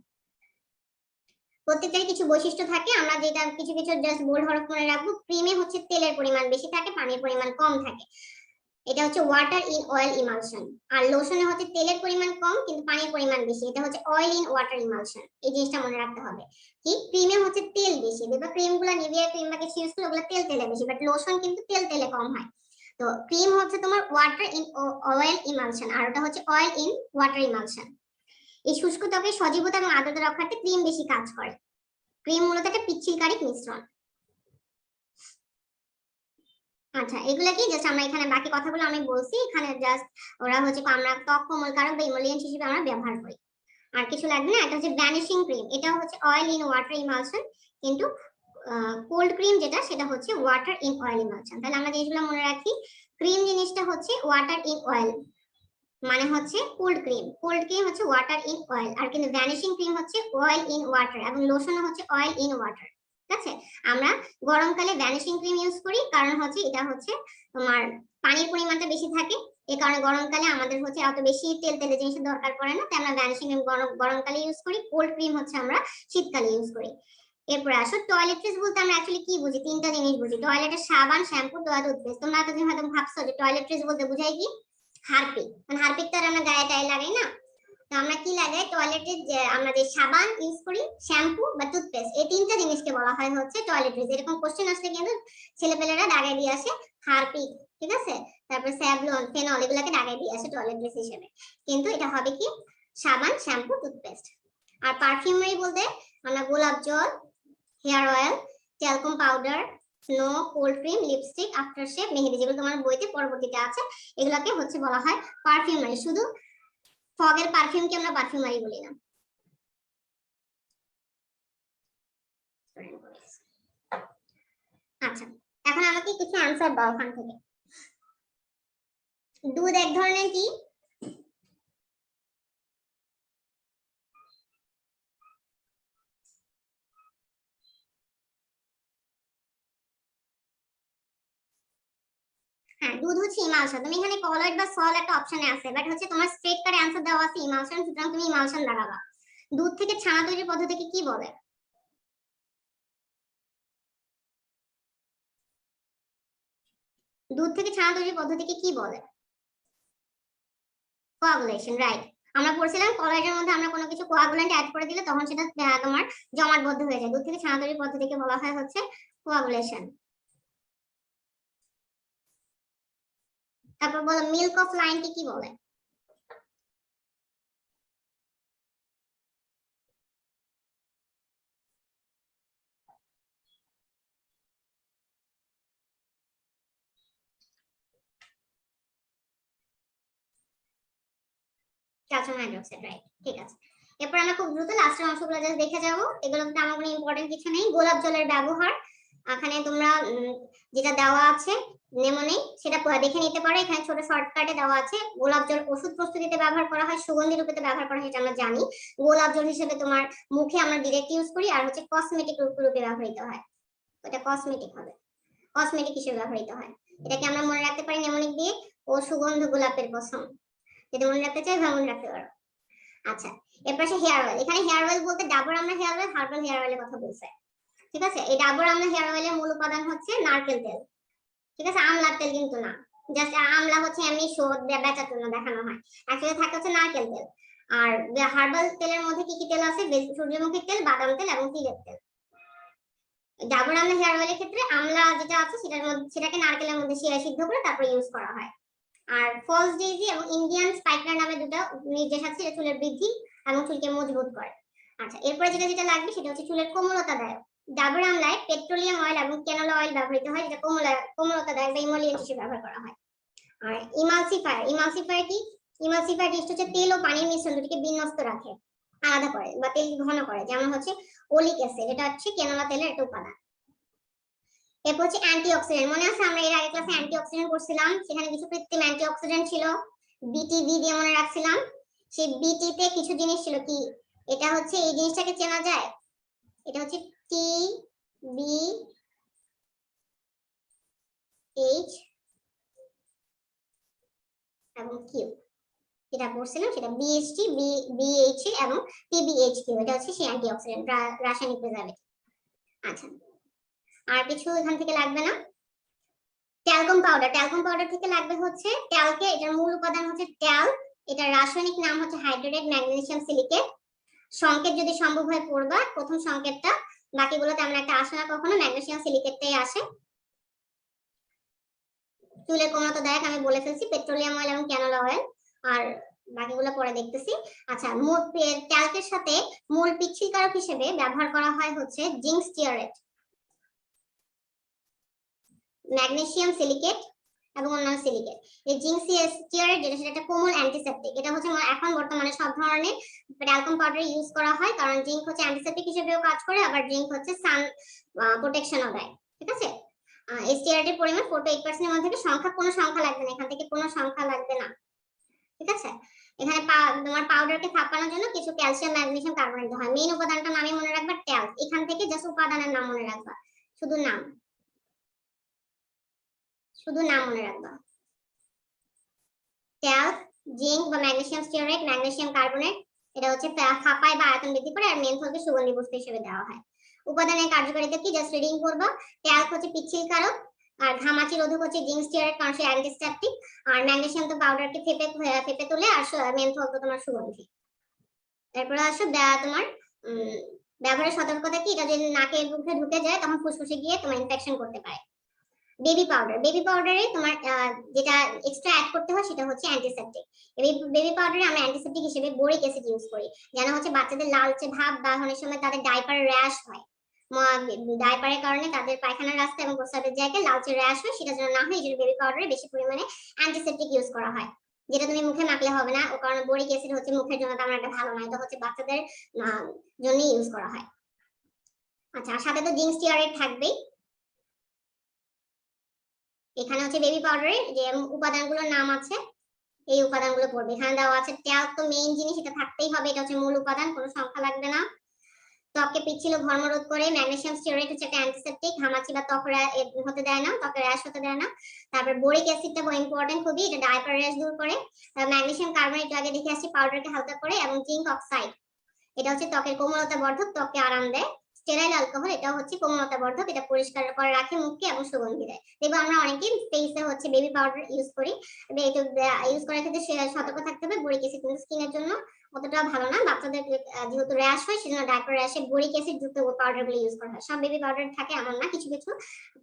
প্রত্যেকটারই কিছু বৈশিষ্ট্য থাকে, আমরা যেটা কিছু কিছু জাস্ট বোল্ড হরফ মনে রাখবো। ক্রিমে হচ্ছে তেলের পরিমাণ বেশি থাকে, পানির পরিমাণ কম থাকে। এটা হচ্ছে ওয়াটার ইন অয়েল ইমালশন। আর লোশনে হচ্ছে তেলের পরিমাণ কম কিন্তু পানির পরিমাণ বেশি, এটা হচ্ছে অয়েল ইন ওয়াটার ইমালশন। এই জিনিসটা মনে রাখতে হবে। কি ক্রিমে হচ্ছে তেল বেশি, দেখবে ক্রিমগুলো নিভিয়া ক্রিম বা কিছু ইউজ করলে ওগুলো তেল তেলে বেশি, বাট লোশন কিন্তু তেল তেলে কম হয়। তো ক্রিম হচ্ছে তোমার ওয়াটার ইন অয়েল ইমালশন, আর ওটা হচ্ছে অয়েল ইন ওয়াটার ইমালশন। এই শুষ্ক ত্বকের সজীবতা এবং আর্দ্রতা রক্ষার্থে ক্রিম বেশি কাজ করে। ক্রিম মূলত একটা পিচ্ছিলকারী মিশ্রণ। আচ্ছা, এগুলা কি জাস্ট আমরা এখানে বাকি কথাগুলো আমি বলছি, এখানে জাস্ট ওরা হচ্ছে আমরা ত্বক কোমলকারক বা ইমোলিয়েন্ট হিসেবে আমরা ব্যবহার করি। আর কিছু লাগবে না। এটা হচ্ছে ভ্যানিশিং ক্রিম, এটা হচ্ছে অয়েল ইন ওয়াটার ইমালশন, কিন্তু কোল্ড ক্রিম যেটা সেটা হচ্ছে ওয়াটার ইন অয়েল ইমালশন। তাহলে আমরা জিনিসগুলো মনে রাখি। ক্রিম জিনিসটা হচ্ছে ওয়াটার ইন অয়েল, মানে হচ্ছে কোল্ড ক্রিম। কোল্ড ক্রিম হচ্ছে ওয়াটার ইন অয়েল, আর কিন্তু ভ্যানিশিং ক্রিম হচ্ছে অয়েল ইন ওয়াটার, এবং লোশন হচ্ছে অয়েল ইন ওয়াটার। ঠিক আছে? আমরা গরমকালে ভ্যানিশিং ক্রিম ইউজ করি, কারণ হচ্ছে এটা হচ্ছে তোমার পানির পরিমাণটা বেশি থাকে। এই কারণে গরমকালে আমাদের হচ্ছে এত বেশি তেল তেলে জিনিসের দরকার পড়ে না, তাই আমরা ভ্যানিশিং ক্রিম গরমকালে ইউজ করি। কোল্ড ক্রিম হচ্ছে আমরা শীতকালে ইউজ করি। এরপরে আসো টয়লেট্রিজ বলতে আমরা অ্যাকচুয়ালি কি বুঝি? তিনটা জিনিস বুঝি। টয়লেটের সাবান, শ্যাম্পু, দোয়া, টুথপেস্ট। তোমরা এতদিন হয়তো ভাবছো যে টয়লেট্রিজ বলতে বুঝাই কি? হারপিক। মানে হারপিক তো আর আমরা গায়ে টায়ে লাগাই না, তো আমরা কি লাগাই? টয়লেটের যে আমরা যে সাবান ইউজ করি, শ্যাম্পু বা টুথপেস্ট, এই তিনটা জিনিসকে বলা হয় হচ্ছে টয়লেট্রিজ। এরকম কোশ্চেন আসলে কিন্তু ছেলেপেলেরা দাগাই দিয়ে আসে হারপিক, ঠিক আছে? তারপর স্যাভলন, ফেনল এগুলাকে দাগাই দিয়ে আসে টয়লেট্রিজ হিসেবে, কিন্তু এটা হবে কি? সাবান, শ্যাম্পু, টুথপেস্ট। আর পারফিউমারি বলতে আমরা গোলাপ জল, hair oil, talcum powder, snow, cold cream, lipstick, after shave, মেহেদি, যেগুলো তোমার বইতে পরবর্তীতে আছে, এগুলোকে হচ্ছে বলা হয় পারফিউমারি। শুধু ফগের পারফিউমকে আমরা পারফিউমারি বলি না। আচ্ছা, এখন আমাকে কিছু আনসার দাও ওখান থেকে। দুধ এক ধরনের কি? হ্যাঁ, দুধ হচ্ছে ইমালশন। তুমি এখানে কলয়েড বা সল একটা অপশনে আছে, বাট হচ্ছে তোমার স্ট্রেট কাট অ্যানসার দেওয়া আছে ইমালশন, সুতরাং তুমি ইমালশন লাগাবা। দুধ থেকে ছানা তৈরির পদ্ধতিকে কি বলে? দুধ থেকে ছানা তৈরির পদ্ধতিকে কি বলে? Coagulation, right. আমরা পড়ছিলাম কলয়েডের মধ্যে আমরা কোনো কিছু কোয়াগুলেন্ট অ্যাড করে দিলে তখন সেটা তোমার জমাটবদ্ধ হয়ে যায়। দুধ থেকে ছানা তৈরির পদ্ধতিকে বলা হয় হচ্ছে কোয়াগুলেশন। তারপর বলো মিল্ক অফ লাইনকে কি বলে? ক্যালসিয়াম হাইড্রোক্সাইড, রাইট, ঠিক আছে। এরপর আমরা খুব দ্রুত লাস্টের অংশগুলো জাস্ট দেখে যাব। এগুলোতে আমার কোনো ইম্পর্টেন্ট কিছু নেই। গোলাপ জলের ব্যবহার, এখানে তোমরা যেটা দেওয়া আছে নেমনে সেটা দেখে নিতে পারো। এখানে ছোট শর্টকাটে দেওয়া আছে গোলাপ জল ওষুধ প্রস্তুতিতে ব্যবহার করা হয়, সুগন্ধি রূপে ব্যবহার করা হয়, সেটা আমরা জানি। গোলাপ জল হিসেবে তোমার মুখে আমরা ডিরেক্ট ইউজ করি, আর হচ্ছে কসমেটিক রূপে ব্যবহৃত হয়। এটা কসমেটিক হবে, কসমেটিক হিসেবে ব্যবহৃত হয়। এটাকে আমরা মনে রাখতে পারি নেমনিক দিয়ে ও সুগন্ধ গোলাপের পশম। যদি মনে রাখতে চাই মনে রাখতে পারো। আচ্ছা, এরপর আসে হেয়ার অয়েল। এখানে হেয়ার অয়েল বলতে ডাবর আমলা হেয়ার অয়েল, হার্বাল হেয়ার অয়েলের কথা বলছে। ঠিক আছে, এই ডাবর আমলা হেয়ার অয়েলের মূল উপাদান হচ্ছে নারকেল তেল। ঠিক আছে, আমলার তেল কিন্তু না, জাস্ট আমলা হচ্ছে এমনি শো বেচার জন্য দেখানো হয়। অ্যাকচুয়ালি থাকে হচ্ছে নারকেল তেল। আর হার্বাল তেলের মধ্যে কি কি তেল আছে? সূর্যমুখীর তেল, বাদাম তেল এবং তিলের তেল। ডাবর আমলা হেয়ার অয়েলের ক্ষেত্রে আমলা যেটা আছে সেটাকে নারকেলের মধ্যে সিদ্ধ করে তারপর ইউজ করা হয়। আর ফলস ডেইজি এবং ইন্ডিয়ান স্পাইকনার নামে দুটো নির্দেশ আছে, যেটা চুলের বৃদ্ধি এবং চুলকে মজবুত করে। আচ্ছা, এরপরে যেটা যেটা লাগবে সেটা হচ্ছে চুলের কোমলতা দেয়। ডাবর আমলায় পেট্রোলিয়াম অয়েল এবং ক্যানোলা অয়েল ব্যবহৃত হয়, যেটা কোমলতা দেয় বা ইমোলিয়েন্ট হিসেবে ব্যবহার করা হয়। আর ইমালসিফায়ার কি? ইমালসিফায়ার টেস্ট হচ্ছে তেল ও পানির মিশ্রণ দুটিকে বিন্যস্ত রাখে, আলাদা করে বা তেল ঘন করে। যেমন হচ্ছে ওলিক অ্যাসিড, এটা হচ্ছে ক্যানোলা তেলের একটা উপাদান। এরপর হচ্ছে অ্যান্টিঅক্সিডেন্ট। মনে আছে আমরা এর আগের ক্লাসে অ্যান্টিঅক্সিডেন্ট পড়ছিলাম, সেখানে কিছু কৃত্রিম অ্যান্টিঅক্সিডেন্ট ছিল, বিটিভি দিয়ে মনে রাখছিলাম। সেই বিটিতে কিছু জিনিস ছিল কি, এটা হচ্ছে এই জিনিসটাকে চেনা যায়, এটা হচ্ছে টি বি এইচ এবং কিউ, যেটা পড়ছিলাম সেটা বিএইচটি বিএইচ এবং টিবিএইচ কিউ, এটা হচ্ছে সেই অ্যান্টিঅক্সিডেন্ট রাসায়নিক প্রিজারভেটিভ। আচ্ছা, আর কিছু এখান থেকে লাগবে না। ট্যালকম পাউডার থেকে লাগবে হচ্ছে ট্যালকে, এটার মূল উপাদান হচ্ছে ট্যাল, এটার রাসায়নিক নাম হচ্ছে হাইড্রেটেড ম্যাগনেসিয়াম সিলিকেট। সংকেত যদি সম্ভব হয় পড়বা, প্রথম সংকেতটা, বাকিগুলো তেমন একটা আসে না কখনো, ম্যাগনেসিয়াম সিলিকেটটাই আসে। চুলের কোমলতা দেয় আমি বলে ফেলছি, পেট্রোলিয়াম অয়েল এবং ক্যানোলা অয়েল, আর বাকিগুলো পরে দেখতেছি। আচ্ছা, ট্যালকের সাথে মূল পিচ্ছিলকারক হিসেবে ব্যবহার করা হয় হচ্ছে জিঙ্ক স্টিয়ারেট, ম্যাগনেসিয়াম সিলিকেট এবং অন্যান্য সিলিকেট। এই জিঙ্ক স্টিয়ারেট যেটা সেটা একটা কোমল অ্যান্টিসেপটিক। এটা হচ্ছে এখন বর্তমানে সব ধরনের ট্যালকম পাউডার ইউজ করা হয়, কারণ জিঙ্ক হচ্ছে অ্যান্টিসেপটিক হিসেবেও কাজ করে, আবার জিঙ্ক হচ্ছে সান প্রোটেকশনও দেয়। ঠিক আছে, এই স্টিয়ারেটের পরিমাণ 4 to 8% এর মধ্যে থেকে কোনো সংখ্যা লাগবে না, এখান থেকে কোনো সংখ্যা লাগবে না। ঠিক আছে, এখানে তোমার পাউডারকে থাপানোর জন্য কিছু ক্যালসিয়াম ম্যাগনেসিয়াম কার্বনেট দেওয়া হয়। মেইন উপাদানটা নামে মনে রাখবা ট্যাল, এখান থেকে জাস্ট উপাদানের নাম মনে রাখবা, শুধু নাম মনে রাখবা। ট্যাল্ক, জিঙ্ক বা ম্যাগনেসিয়াম স্টিয়ারেট, ম্যাগনেসিয়াম কার্বনেট, এটা হচ্ছে ফাঁপায় বা আয়তন বৃদ্ধি করে, আর মেনথলকে সুগন্ধি বস্তু হিসেবে দেওয়া হয়। উপাদানের কার্যকারিতা কি জাস্ট রিডিং করবা। ট্যাল্ক হচ্ছে পিচ্ছিলকারক, আর ঘামাচি রোধক হচ্ছে জিঙ্ক স্টিয়ারেট কারণ সে অ্যান্টিসেপটিক, আর ম্যাগনেসিয়াম তো পাউডারকে ফেপে তোলে, আর মেনথল তো তোমার সুগন্ধি। তারপরে আসো তোমার ব্যবহারের সতর্কতা কি, এটা যদি নাকের মুখে ঢুকে যায় তখন ফুসফুসে গিয়ে তোমার ইনফেকশন করতে পারে। বেবি পাউডারে তোমার যেটা এক্সট্রা অ্যাড করতে হয় সেটা হচ্ছে অ্যান্টিসেপটিক। এই বেবি পাউডারে আমরা অ্যান্টিসেপটিক হিসেবে বোরিক অ্যাসিড ইউজ করি, যেন হচ্ছে বাচ্চাদের লালচে ভাব বা অনেক সময় তাদের ডাইপার র্যাশ হয়, ডাইপারের কারণে তাদের পায়খানার রাস্তা এবং প্রস্রাবের জায়গায় লালচে র্যাশ হয়, সেটা যেন না হয় এই জন্য বেবি পাউডারে বেশি পরিমাণে অ্যান্টিসেপটিক ইউজ করা হয়, যেটা তুমি মুখে মাখলে হবে না, ও কারণে বোরিক অ্যাসিড হচ্ছে মুখের জন্য তেমন একটা ভালো নয়, তো হচ্ছে বাচ্চাদের জন্য ইউজ করা হয়। আচ্ছা, আর সাথে তো জিঙ্ক স্টিয়ারেট থাকবেই। এখানে হচ্ছে বেবি পাউডারের যে উপাদানগুলোর নাম আছে, এই উপাদানগুলো পড়বে। এখানে দেওয়া আছে ট্যাল্ক, তো মেইন জিনিস, এটা থাকতেই হবে, এটা হচ্ছে মূল উপাদান, কোনো সংখ্যা লাগবে না। তো ত্বককে পিচ্ছিল ঘর্মরোধ করে। ম্যাগনেসিয়াম স্টেরয়েড হচ্ছে একটা অ্যান্টিসেপটিক, ঘামাচি বা ত্বক হতে দেয় না, ত্বকে র্যাশ হতে দেয় না। তারপর বোরিক অ্যাসিডটা ইম্পর্টেন্ট খুবই, এটা ডায়াপার র্যাশ দূর করে। ম্যাগনেসিয়াম কার্বনেট আগে দেখে আসছি পাউডারকে হালকা করে, এবং জিঙ্ক অক্সাইড এটা হচ্ছে ত্বকের কোমলতা বর্ধক, ত্বককে আরাম দেয়। স্টেরাইল অ্যালকোহল এটা হচ্ছে কোমলতা বর্ধক, এটা পরিষ্কার করে রাখে মুখকে এবং সুগন্ধি দেয়। দেখবো আমরা অনেকেই ফেসে হচ্ছে বেবি পাউডার ইউজ করি, তবে এটা ইউজ করার ক্ষেত্রে সতর্ক থাকতে হবে। বোরিক অ্যাসিড কিন্তু স্কিনের জন্য অতটা ভালো না। বাচ্চাদের যেহেতু র্যাশ হয়, সেজন্য ডায়াপার র্যাশে বোরিক অ্যাসিড যুক্ত পাউডারগুলো ইউজ করা হয়। সব বেবি পাউডার থাকে এমন না, কিছু কিছু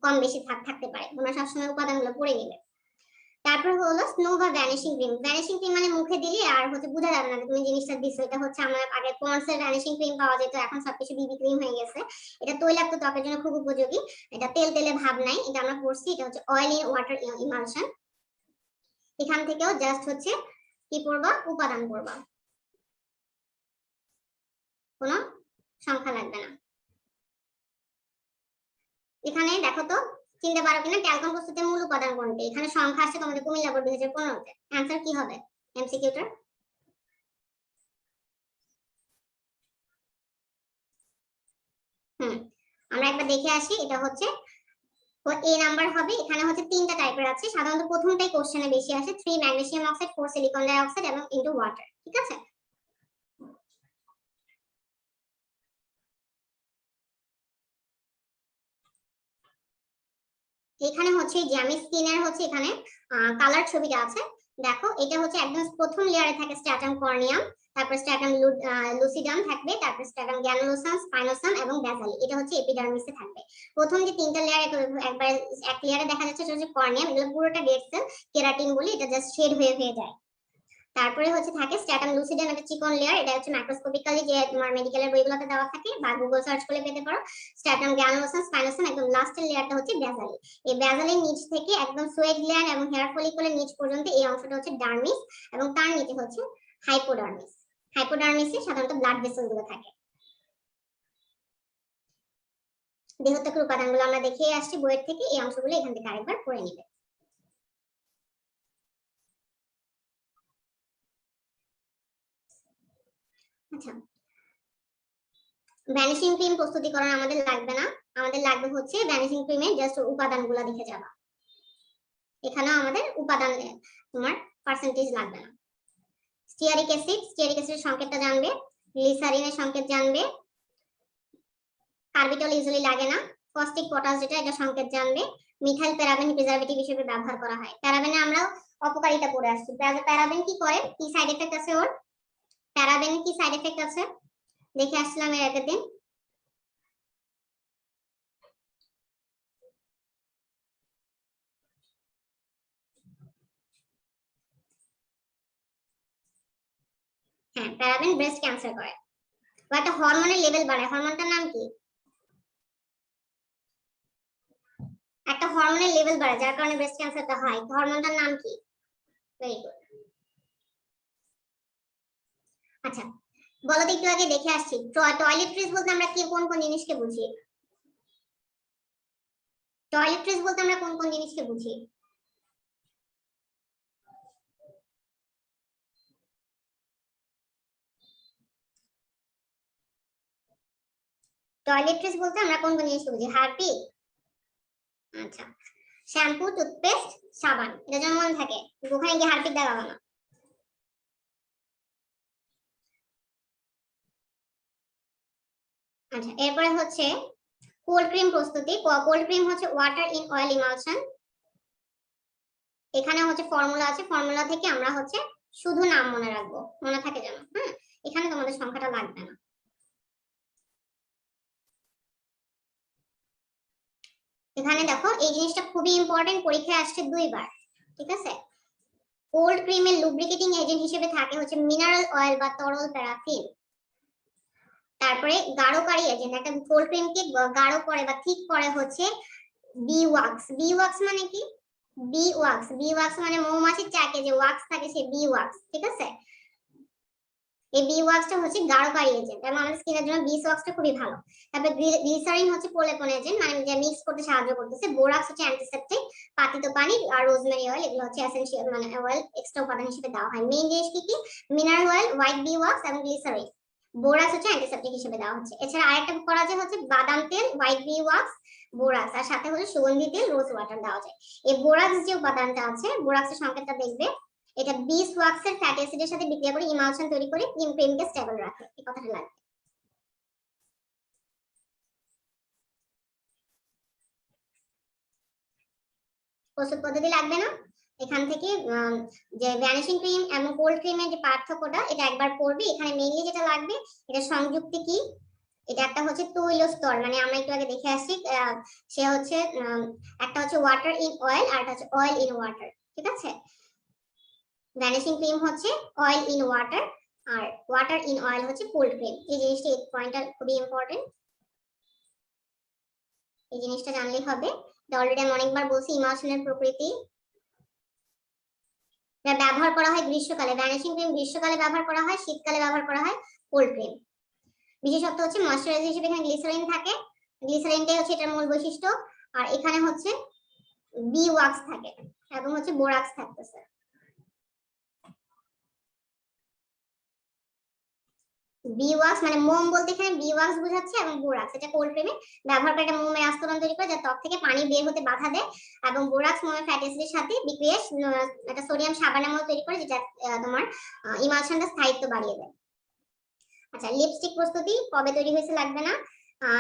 কম বেশি থাকতে পারে। তোমরা সবসময় উপাদানগুলো পড়ে নিবে। তারপর হলো স্নো বা ভ্যানিশিং ক্রিম। ভ্যানিশিং ক্রিম মানে মুখে দিলি আর হচ্ছে বোঝা যাবে না তুমি জিনিসটা দিছো। এটা হচ্ছে আমার আগে পন্ডস এর ভ্যানিশিং ক্রিম পাওয়া যেত, এখন সবকিছু বিবি ক্রিম হয়ে গেছে। এটা তৈলাক্ত ত্বকের জন্য খুব উপযোগী। এটা তেল তেলে ভাব নাই, এটা আমরা পড়ছি। এটা হচ্ছে অয়েল ইন ওয়াটার ইমালশন। এখান থেকেও জাস্ট হচ্ছে কি পড়বা, উপাদান পড়বা, কোনো সংখ্যা লাগবে না। এখানে দেখো তো চিনতে পারো কিনা ট্যালকম প্রস্তুতের মূল উপাদান কোনটি? এখানে সংখ্যা আসছে তোমাদের কুমিল্লা বোর্ড 2015-তে। অ্যানসার কি হবে এমসিকিউটার? আমরা একবার দেখে আসি। এটা হচ্ছে এ নাম্বার হবে। এখানে হচ্ছে তিনটা টাইপের আছে, সাধারণত প্রথমটাই কোশ্চেনে বেশি আসে। 3 magnesium oxide, 4 silicon die oxide এবং ইনটু ওয়াটার। ঠিক আছে, এখানে হচ্ছে যে আমি স্কিনের হচ্ছে এখানে কালার ছবিটা আছে। দেখো এটা হচ্ছে একদম প্রথম লেয়ারে থাকে স্ট্র্যাটাম কর্নিয়াম, তারপর স্ট্র্যাটাম লুসিডাম থাকবে, তারপর স্ট্র্যাটাম গ্র্যানুলোসাম, স্পাইনোসাম এবং ব্যাসালি, এটা হচ্ছে এপিডার্মিসে থাকবে। প্রথম যে তিনটা লেয়ার একবার এক লেয়ারে দেখা যাচ্ছে সেটা হচ্ছে কর্নিয়াম, এগুলো পুরোটা ডেড সেল, কেরাটিন বলি, এটা জাস্ট শেড হয়ে হয়ে যায়। তারপরে হচ্ছে থাকে স্ট্র্যাটাম লুসিডাম, একটা চিকন লেয়ার, এটা হচ্ছে মাইক্রোস্কোপিক্যালি যে তোমার মেডিকেলের বইগুলোতে দেওয়া থাকে বা গুগল সার্চ করলে পেতে পারো। স্ট্র্যাটাম গ্র্যানুলোসাম, স্পাইনোসাম, একদম লাস্টের লেয়ারটা হচ্ছে ব্যাসালি। এই ব্যাসালির নিচ থেকে একদম সোয়েট গ্ল্যান্ড এবং হেয়ার ফলিকলের নিচ পর্যন্ত এই অংশটা হচ্ছে ডার্মিস, এবং তার নিচে হচ্ছে হাইপোডার্মিস। হাইপোডার্মিসে সাধারণত ব্লাড ভেসেল গুলো থাকে। দেহত্বকের উপাদানগুলো আমরা দেখে আসছি বইয়ের থেকে, এই অংশগুলো এখান থেকে আরেকবার পড়ে নিবে। আচ্ছা, ভ্যানিশিং ক্রিম প্রস্তুতিকরণ আমাদের লাগবে না, আমাদের লাগবে হচ্ছে ভ্যানিশিং ক্রিমের জাস্ট উপাদানগুলো দেখে যাবা। এখানেও আমাদের উপাদান তোমার পার্সেন্টেজ লাগবে না। স্টিয়ারিক অ্যাসিড, স্টিয়ারিক অ্যাসিডের সংকেতটা জানবে, গ্লিসারিনের সংকেত জানবে, কার্বিটল ইউজুয়ালি লাগে না, ফসফিক পটাশ যেটা এটা সংকেত জানবে, মিথাইল প্যারাবেন প্রিজারভেটিভ হিসেবে ব্যবহার করা হয়। প্যারাবেনে আমরা অপকারিতা পড়ে আসছি। প্যারাবেন কি করে, কি সাইড এফেক্ট আছে ওর, প্যারাবেন কি সাইড এফেক্ট আছে দেখে আসলাম এর আগের দিন। হ্যাঁ, প্যারাবেন ব্রেস্ট ক্যান্সার করে, বা একটা হরমোনের লেভেল বাড়ায়। হরমোনটার নাম কি? একটা হরমোনের লেভেল বাড়ে যার কারণে ব্রেস্ট ক্যান্সারটা হয়, হরমোনটার নাম কি? Very good. আচ্ছা, বলো তো একটু আগে দেখে আসছি টয়লেট্রিজ বলতে আমরা কি কোন কোন জিনিসকে বুঝি? টয়লেট্রিজ বলতে আমরা কোন কোন জিনিসকে বুঝি? টয়লেট্রিজ বলতে আমরা কোন কোন জিনিসকে বুঝি? হারপিক, আচ্ছা, শ্যাম্পু, টুথপেস্ট, সাবান, এটা যেন মনে থাকে, ওখানে গিয়ে হারপিক দেখাবো না। আচ্ছা, এরপরে হচ্ছে কোল্ড ক্রিম প্রস্তুতি। কোল্ড ক্রিম হচ্ছে ওয়াটার ইন অয়েল ইমালশন। এখানে হচ্ছে ফর্মুলা আছে, ফর্মুলা থেকে আমরা হচ্ছে শুধু নাম মনে রাখবো, মনে থাকে যেন। হ্যাঁ, এখানে তোমাদের সংখ্যাটা লাগবে না। এখানে দেখো এই জিনিসটা খুবই ইম্পর্টেন্ট, পরীক্ষায় আসছে দুইবার। ঠিক আছে, কোল্ড ক্রিমের লুব্রিকেটিং এজেন্ট হিসেবে থাকে হচ্ছে মিনারেল অয়েল বা তরল প্যারাফিন। তারপরে গাঢ়কারী এজেন্ট, একটা কোল্ড ক্রিমকে গাঢ় করে বা ঠিক করে হচ্ছে বি ওয়াক্স। বি ওয়াক্স মানে কি? বি ওয়াক্স, বি ওয়াক্স মানে মৌমাছির চাকে যে ওয়াক্স থাকে সে বি ওয়াক্স। ঠিক আছে, এই বি ওয়াক্সটা হচ্ছে গাঢ়কারী এজেন্ট, এবং আমাদের স্কিনের জন্য বি ওয়াক্সটা খুবই ভালো। তারপর গ্লিসারিন হচ্ছে প্রলেপন এজেন্ট, মানে যে মিক্স করতে সাহায্য করতেছে। বোরাক্স হচ্ছে অ্যান্টিসেপ্টিক, পাতিত পানি আর রোজমেরি অয়েল এগুলো হচ্ছে এসেনশিয়াল মানে অয়েল এক্সট্রা উপাদান হিসেবে দেওয়া হয়। মেইন জিনিস কি কি? Mineral oil, white bee wax এবং গ্লিসারিন। বোরাক্স হচ্ছে অ্যান্টিসেপ্টিক হিসেবে দেওয়া হচ্ছে। এছাড়া আরেকটা করা যায় হচ্ছে বাদাম তেল, হোয়াইট বি ওয়াক্স, বোরাক্স, আর সাথে হচ্ছে সুগন্ধি তেল, রোজ ওয়াটার দেওয়া যায়। এই বোরাক্স যে উপাদানটা আছে, বোরাক্সের সংকেতটা দেখবে, এটা বিস ওয়াক্সের ফ্যাটি অ্যাসিডের সাথে বিক্রিয়া করে ইমালশন তৈরি করে ক্রিমকে স্টেবল রাখে। এই কথাটা লাগবে। প্রস্তুত পদ্ধতি লাগবে না। এখান থেকে যে ভ্যানিশিং ক্রিম এবং কোল্ড ক্রিমের যে পার্থক্যটা এটা একবার পড়বি। এখানে মেইনলি যেটা লাগবে এটা সংযুক্তি কি, এটা একটা হচ্ছে তৈল স্তর, মানে আমরা একটু আগে দেখে আসছি, সে হচ্ছে একটা হচ্ছে ওয়াটার ইন অয়েল আর একটা হচ্ছে অয়েল ইন ওয়াটার, ঠিক আছে। ভ্যানিশিং ক্রিম হচ্ছে অয়েল ইন ওয়াটার আর ওয়াটার ইন অয়েল হচ্ছে কোল্ড ক্রিম। এই জিনিসটা, এই পয়েন্টটা খুবই ইম্পর্টেন্ট, এই জিনিসটা জানলেই হবে। অলরেডি আমি অনেকবার বলছি ইমালশনের প্রকৃতি। ব্যবহার করা হয় গ্রীষ্মকালে, ভ্যানিশিং ক্রিম গ্রীষ্মকালে ব্যবহার করা হয়, শীতকালে ব্যবহার করা হয় কোল্ড ক্রিম। বিশেষত্ব হচ্ছে ময়শ্চারাইজার হিসেবে এখানে গ্লিসারিন থাকে, গ্লিসারিনটাই হচ্ছে এটার মূল বৈশিষ্ট্য। আর এখানে হচ্ছে বি ওয়াক্স থাকে এবং হচ্ছে বোরাক্স থাকতেছে। বি ওয়াক্স মানে মোম বলতে এখানে বি ওয়াক্স বোঝাচ্ছে, এবং বোরাক্স এটা কোল্ড ক্রিমে ব্যবহার করে একটা মোমের আস্তরণ তৈরি করে যা ত্বক থেকে পানি বের হতে বাধা দেয়, এবং বোরাক্স মোমের ফ্যাটি অ্যাসিডের সাথে বিক্রিয়ায় একটা সোডিয়াম সাবানের মতো তৈরি করে যেটা তোমার ইমালশনটা স্থায়িত্ব বাড়িয়ে দেয়। আচ্ছা, লিপস্টিক প্রস্তুতি কবে তৈরি হয়েছে লাগবে না।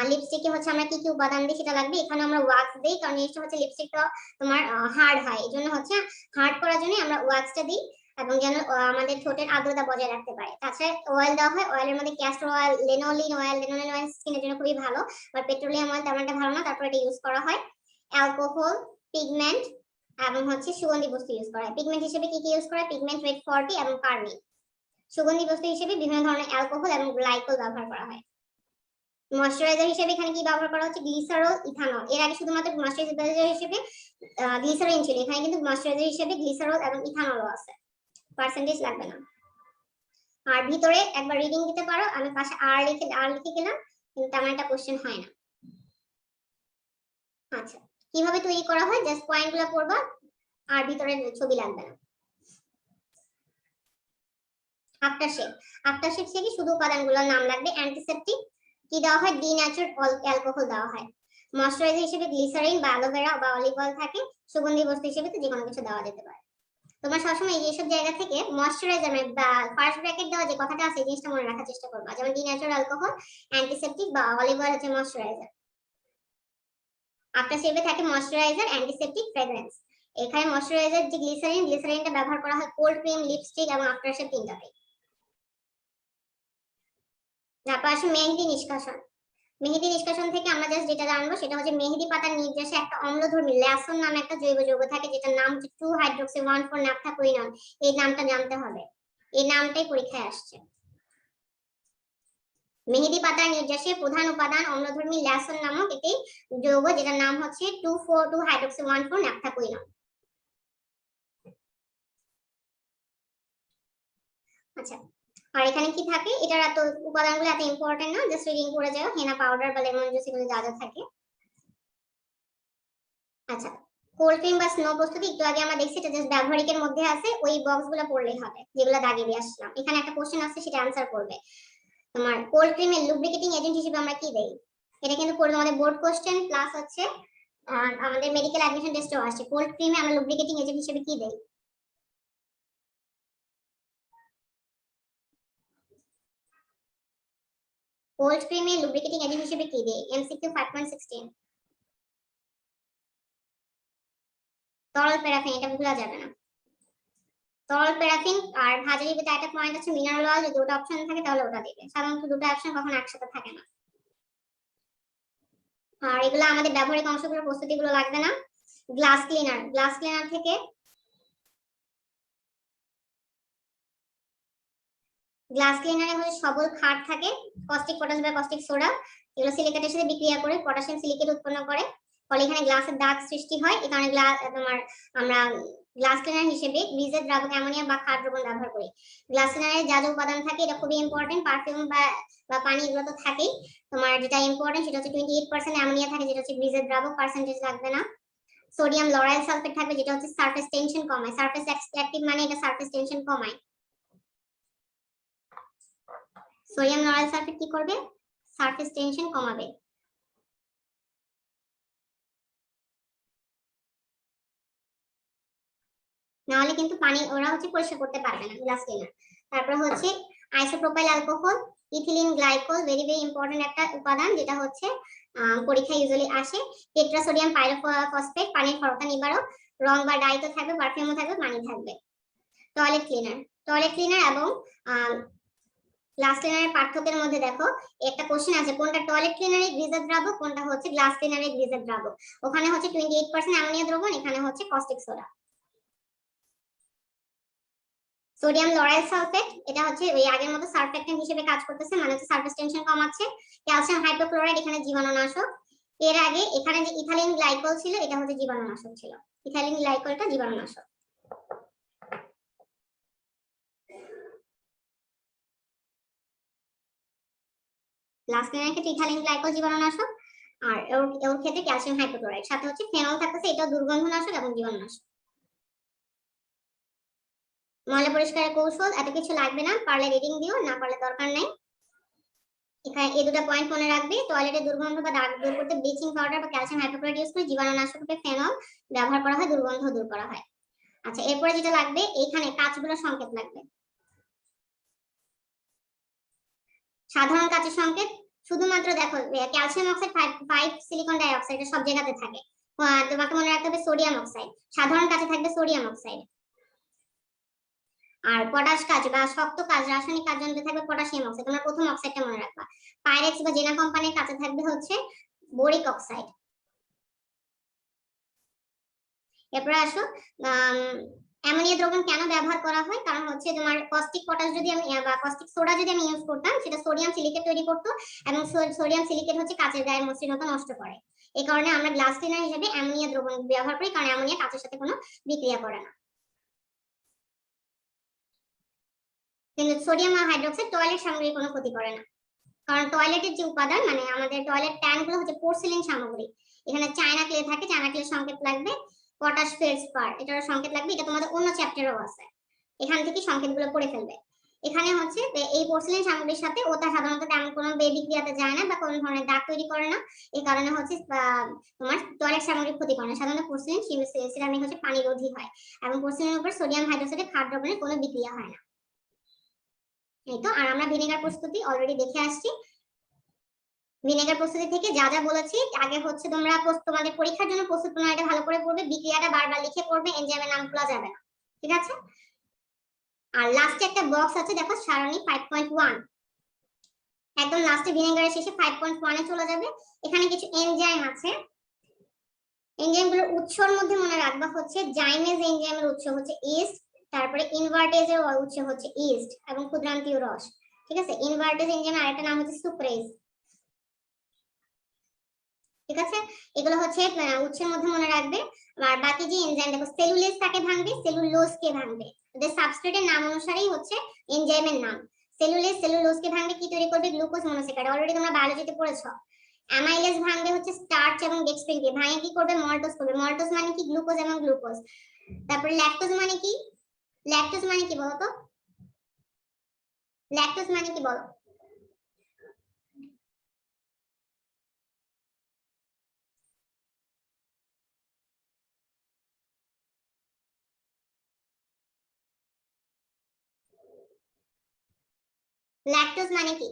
লিপস্টিকে হচ্ছে আমরা কি কি উপাদান দিই সেটা লাগবে। এখানে আমরা ওয়াক্স দিই, কারণ জিনিসটা হচ্ছে লিপস্টিকটা তোমার হার্ড হয়, এই জন্য হচ্ছে হার্ড করার জন্য আমরা ওয়াক্সটা দিই, এবং যেন আমাদের ঠোঁটের আর্দ্রতা বজায় রাখতে পারে। তাছাড়া অয়েল দেওয়া হয়, অয়েলের মধ্যে ক্যাস্টর অয়েল, লেনোলিন অয়েল, লেনোলিন অয়েল স্কিনের জন্য খুবই ভালো, আর পেট্রোলিয়াম অয়েল তেমন একটা ভালো না, তারপর এটা ইউজ করা হয়। অ্যালকোহল, পিগমেন্ট এবং হচ্ছে সুগন্ধি বস্তু ইউজ করা হয়। পিগমেন্ট হিসেবে কি কি ইউজ করা হয়, পিগমেন্ট রেড 40 এবং কার্মিন। সুগন্ধি বস্তু হিসেবে বিভিন্ন ধরনের অ্যালকোহল এবং গ্লাইকল ব্যবহার করা হয়। ময়শ্চারাইজার হিসেবে এখানে কি ব্যবহার করা হচ্ছে, গ্লিসারল, ইথানল। এর আগে শুধুমাত্র ময়শ্চারাইজার হিসেবে গ্লিসারিন ছিল, এখানে কিন্তু ময়শ্চারাইজার হিসেবে গ্লিসারল এবং ইথানলও আছে, পার্সেন্টেজ লাগবে না। আর ভিতরে একবার রিডিং দিতে পারো, আমি পাশে আর লিখে গেলাম, কিন্তু তেমন একটা কোশ্চেন হয় না। আচ্ছা, কিভাবে তৈরি করা হয় জাস্ট পয়েন্টগুলো পড়বা, আর ভিতরে ছবি লাগবে না। আফটার শেভ থেকে শুধু উপাদানগুলোর নাম লাগবে। অ্যান্টিসেপটিক কি দেওয়া হয়, ডিন্যাচুরাল অ্যালকোহল দেওয়া হয়। ময়শ্চারাইজার হিসেবে গ্লিসারিন বা অ্যালোভেরা বা অলিভ অয়েল থাকে। সুগন্ধি বস্তু হিসেবে তো যে কোনো কিছু দেওয়া যেতে পারে। তোমরা সবসময় এইসব জায়গা থেকে ময়শ্চারাইজার বা ফার্স্ট ব্র্যাকেট দেওয়া যে কথাটা আছে এই জিনিসটা মনে রাখার চেষ্টা করবা, যেমন ডিন্যাচুরাল অ্যালকোহল, অ্যান্টিসেপটিক বা অলিভ অয়েল হচ্ছে ময়শ্চারাইজার। আফটার শেভে থাকে ময়শ্চারাইজার, অ্যান্টিসেপটিক, ফ্রেগ্রেন্স। এখানে ময়শ্চারাইজার যে গ্লিসারিনটা ব্যবহার করা হয় কোল্ড ক্রিম, লিপস্টিক এবং আফটার শেভ তিনটাতে। তারপর আসে মেহেদি নিষ্কাশন। মেহেদি নিষ্কাশন থেকে আমরা জাস্ট যেটা জানবো সেটা হচ্ছে মেহেদি পাতার নির্যাসে একটা অম্লধর্মী ল্যাসন নামে একটা জৈব যৌগ থাকে, যেটার নাম হচ্ছে 2-হাইড্রোক্সি-1,4-ন্যাপথাকুইনন। এই নামটা জানতে হবে, এই নামটাই পরীক্ষায় আসছে। মেহেদি পাতার নির্যাসে প্রধান উপাদান অম্লধর্মী ল্যাসন নামক একটি যৌগ, যেটার নাম হচ্ছে 2,2-হাইড্রোক্সি-1,4-ন্যাপথাকুইনন। আচ্ছা, আর এখানে কি থাকে, এটার এত উপাদানগুলো এত ইম্পর্টেন্ট না, জাস্ট রিডিং করে যাও। হেনা পাউডার বা লেমন জুস এগুলো যা যা থাকে। আচ্ছা, কোল্ড ক্রিম বা স্নো প্রস্তুতি একটু আগে আমরা দেখছি, এটা জাস্ট ব্যবহারিকের মধ্যে আছে, ওই বক্সগুলো পড়লেই হবে যেগুলো দাগিয়ে দিয়ে আসলাম। এখানে একটা কোশ্চেন আছে, সেটা আনসার করবে। তোমার কোল্ড ক্রিমের লুব্রিকেটিং এজেন্ট হিসেবে আমরা কি দেই, এটা কিন্তু পড়বে আমাদের বোর্ড কোশ্চেন, প্লাস হচ্ছে আমাদের মেডিকেল অ্যাডমিশন টেস্টেও আসছে। কোল্ড ক্রিমে আমরা লুব্রিকেটিং এজেন্ট হিসেবে কি দেই, কোল্ড ক্রিমে লুব্রিকেটিং এজেন্ট হিসেবে কি দেই, এমসিকিউ 5.16। তরল প্যারাফিন, এটা ভুলা যাবে না। তরল প্যারাফিন আর ভাজারির ভিতরে একটা পয়েন্ট আছে মিনারেল অয়েল, যদি ওটা অপশন থাকে তাহলে ওটা দিবে। সাধারণত দুটো অপশন কখনো একসাথে থাকে না। আর এগুলো আমাদের ব্যবহারিক অংশগুলোর প্রস্তুতিগুলো লাগবে না। গ্লাস ক্লিনার থেকে গ্লাস ক্লিনারে হচ্ছে সবল ক্ষার থাকে, কস্টিক পটাশ বা কস্টিক সোডা, এগুলো সিলিকেটের সাথে বিক্রিয়া করে পটাশিয়াম সিলিকেট উৎপন্ন করে, ফলে এখানে গ্লাসের দাগ সৃষ্টি হয়। এই কারণে তোমার আমরা গ্লাস ক্লিনার হিসেবে গ্রিজের দ্রাবক অ্যামোনিয়া বা ক্ষার দ্রবণ ব্যবহার করি। গ্লাস ক্লিনারে যা যা উপাদান থাকে এটা খুবই ইম্পর্টেন্ট, পারফিউম বা পানি এগুলো তো থাকেই। তোমার যেটা ইম্পর্টেন্ট সেটা হচ্ছে 28% অ্যামোনিয়া থাকে, যেটা হচ্ছে গ্রিজের দ্রাবক, পার্সেন্টেজ লাগবে না। সোডিয়াম লরাইল সালফেট থাকবে, যেটা হচ্ছে সারফেস টেনশন কমায়, সারফেস অ্যাক্টিভ মানে এটা সারফেস টেনশন কমায়। সোডিয়াম লরাইল সালফেট কি করবে? সারফেস টেনশন কমাবে। নাহলে কিন্তু পানি ওরা হচ্ছে পরিষ্কার করতে পারবে না গ্লাস ক্লিনার। তারপর হচ্ছে isopropyl alcohol, ethylene glycol, very very important একটা উপাদান যেটা হচ্ছে পরীক্ষায় ইউজুয়ালি আসে। টেট্রাসোডিয়াম পাইরোফসফেট, পানির ক্ষরতা নিবারক, রং বা ডাই তো থাকবে, পারফিউমও থাকবে, পানি থাকবে। টয়লেট ক্লিনার এবং গ্লাস ক্লিনারের পার্থক্যের মধ্যে দেখো একটা কোশ্চেন আছে, কোনটা টয়লেট ক্লিনারে গ্রিজের দ্রাবক, কোনটা হচ্ছে গ্লাস ক্লিনারে গ্রিজের দ্রাবক। ওখানে হচ্ছে 28% অ্যামোনিয়া দ্রবণ, এখানে হচ্ছে caustic soda. Sodium lauryl sulphate, এটা হচ্ছে ওই আগের মতো সারফেক্টেন্ট হিসেবে কাজ করতেছে, মানে হচ্ছে সারফেস টেনশন কমাচ্ছে। ক্যালসিয়াম হাইড্রোক্লোরাইড, এখানে জীবাণুনাশক। এর আগে এখানে যে ইথাইলিন গ্লাইকল ছিল, এটা হচ্ছে জীবাণুনাশক ছিল। ইথাইলিন গ্লাইকলটা জীবাণুনাশক। গ্লাস ক্লিনারের ক্ষেত্রে ইথাইলিন গ্লাইকল জীবাণুনাশক, আর ওর ক্ষেত্রে ক্যালসিয়াম হাইড্রোক্লোরাইড, সাথে হচ্ছে ফেনল থাকতেছে, এটাও দুর্গন্ধনাশক এবং জীবাণুনাশক। ময়লা পরিষ্কারের কৌশল এত কিছু লাগবে না, পারলে রিডিং দিও, না পারলে দরকার নাই। এখানে এই দুটো পয়েন্ট মনে রাখবে, টয়লেটে দুর্গন্ধ বা দাগ দূর করতে ব্লিচিং পাউডার বা ক্যালসিয়াম হাইড্রোক্লোরাইড ইউজ করে, জীবাণুনাশক রূপে ফেনল ব্যবহার করা হয়, দুর্গন্ধ দূর করা হয়। আচ্ছা, এরপরে যেটা লাগবে, এইখানে কাঁচগুলোর সংকেত লাগবে। সাধারণ কাঁচের সংকেত শুধুমাত্র দেখো, calcium oxide 5 silicon die oxide সব জায়গাতে থাকে। তোমাকে মনে রাখতে হবে সোডিয়াম অক্সাইড, সাধারণ কাঁচে থাকবে সোডিয়াম অক্সাইড। আর পটাশ কাঁচ বা শক্ত কাঁচ, রাসায়নিক কাঁচ যন্ত্রে থাকবে পটাশিয়াম অক্সাইড, তোমরা প্রথম অক্সাইডটা মনে রাখবা। পাইরেক্স বা জেনা কোম্পানির কাঁচে থাকবে হচ্ছে বোরিক অক্সাইড। এরপরে আসো, অ্যামোনিয়া দ্রবণ কেন ব্যবহার করা হয়? কারণ হচ্ছে তোমার কস্টিক পটাশ যদি আমি বা কস্টিক সোডা যদি আমি ইউজ করতাম, সেটা সোডিয়াম সিলিকেট তৈরি করতো, এবং সোডিয়াম সিলিকেট হচ্ছে কাঁচের গায়ের মসৃণতা নষ্ট করে। এই কারণে আমরা গ্লাস ক্লিনার হিসেবে অ্যামোনিয়া দ্রবণ ব্যবহার করি, কারণ অ্যামোনিয়া কাঁচের সাথে কোনো বিক্রিয়া করে না। কিন্তু সোডিয়াম হাইড্রোক্সাইড টয়লেট সামগ্রীর কোনো ক্ষতি করে না, কারণ টয়লেটের যে উপাদান, মানে আমাদের টয়লেট ট্যাঙ্কগুলো হচ্ছে পোর্সেলিন সামগ্রী। এখানে চায়না ক্লে থাকে, চায়না ক্লে সংকেত লাগবে পটাশ ফেলসপার, এটার সংকেত লাগবে, এটা তোমাদের অন্য চ্যাপ্টারেও আছে, এখান থেকে সংকেতগুলো পড়ে ফেলবে। এখানে হচ্ছে এই পোর্সেলিন সামগ্রীর সাথে ওটা সাধারণত তেমন কোনো বিক্রিয়াতে যায় না বা কোনো ধরনের দাগ তৈরি করে না, এই কারণে হচ্ছে তোমার টয়লেট সামগ্রী ক্ষতি করে না। সাধারণত পোর্সেলিন সিরামিক হচ্ছে পানি রোধী হয়, এবং পোর্সেলিনের উপর সোডিয়াম হাইড্রোক্সাইডের ক্ষার দ্রবণের কোনো বিক্রিয়া হয় না। এই তো। আর আমরা ভিনেগার প্রস্তুতি অলরেডি দেখে আসছি। ভিনেগার প্রস্তুতি থেকে যা যা বলেছি, আগে হচ্ছে তোমরা তোমাদের পরীক্ষার জন্য প্রস্তুত প্রণালীটা ভালো করে পড়বে, বিক্রিয়াটা বারবার লিখে পড়বে, এনজাইমের নাম ভুলা যাবে না, ঠিক আছে? আর লাস্টে একটা বক্স আছে দেখো, সারণী 5.1, একদম লাস্টে ভিনেগারের শেষে 5.1 এ চলে যাবে। এখানে কিছু এনজাইম আছে, এনজাইমগুলোর উৎসর মধ্যে মনে রাখবা হচ্ছে জাইমেজ এনজাইমের উৎস হচ্ছে ইস্ট, তারপরে ইনভার্টেজের উৎস হচ্ছে ইস্ট এবং ক্ষুদ্রান্তীয় রস, ঠিক আছে? ইনভার্টেজ এনজাইমের আরেকটা নাম হচ্ছে সুক্রেজ, ঠিক আছে? এগুলো হচ্ছে উৎসের মধ্যে মনে রাখবে। আর বাকি যে এনজাইম দেখো, সেলুলেজ কাকে ভাঙবে, সেলুলোজ কে ভাঙবে, ওদের সাবস্ট্রেটের নাম অনুসারেই হচ্ছে এনজাইমের নাম। সেলুলেজ সেলুলোজ কে ভাঙবে, কি তৈরি করবে? গ্লুকোজ মনোস্যাকারাইড, অলরেডি তোমরা বায়োলজিতে পড়েছো। অ্যামাইলেজ ভাঙবে হচ্ছে স্টার্চ এবং ডেক্সট্রিন কে, ভাঙে কি করবে? মল্টোজ করবে। মল্টোজ মানে কি? গ্লুকোজ এবং গ্লুকোজ। তারপর ল্যাকটোজ মানে কি? ল্যাকটোজ মানে কি বলো তো? ল্যাকটোজ মানে কি বলো? ল্যাকটোজ মানে কি?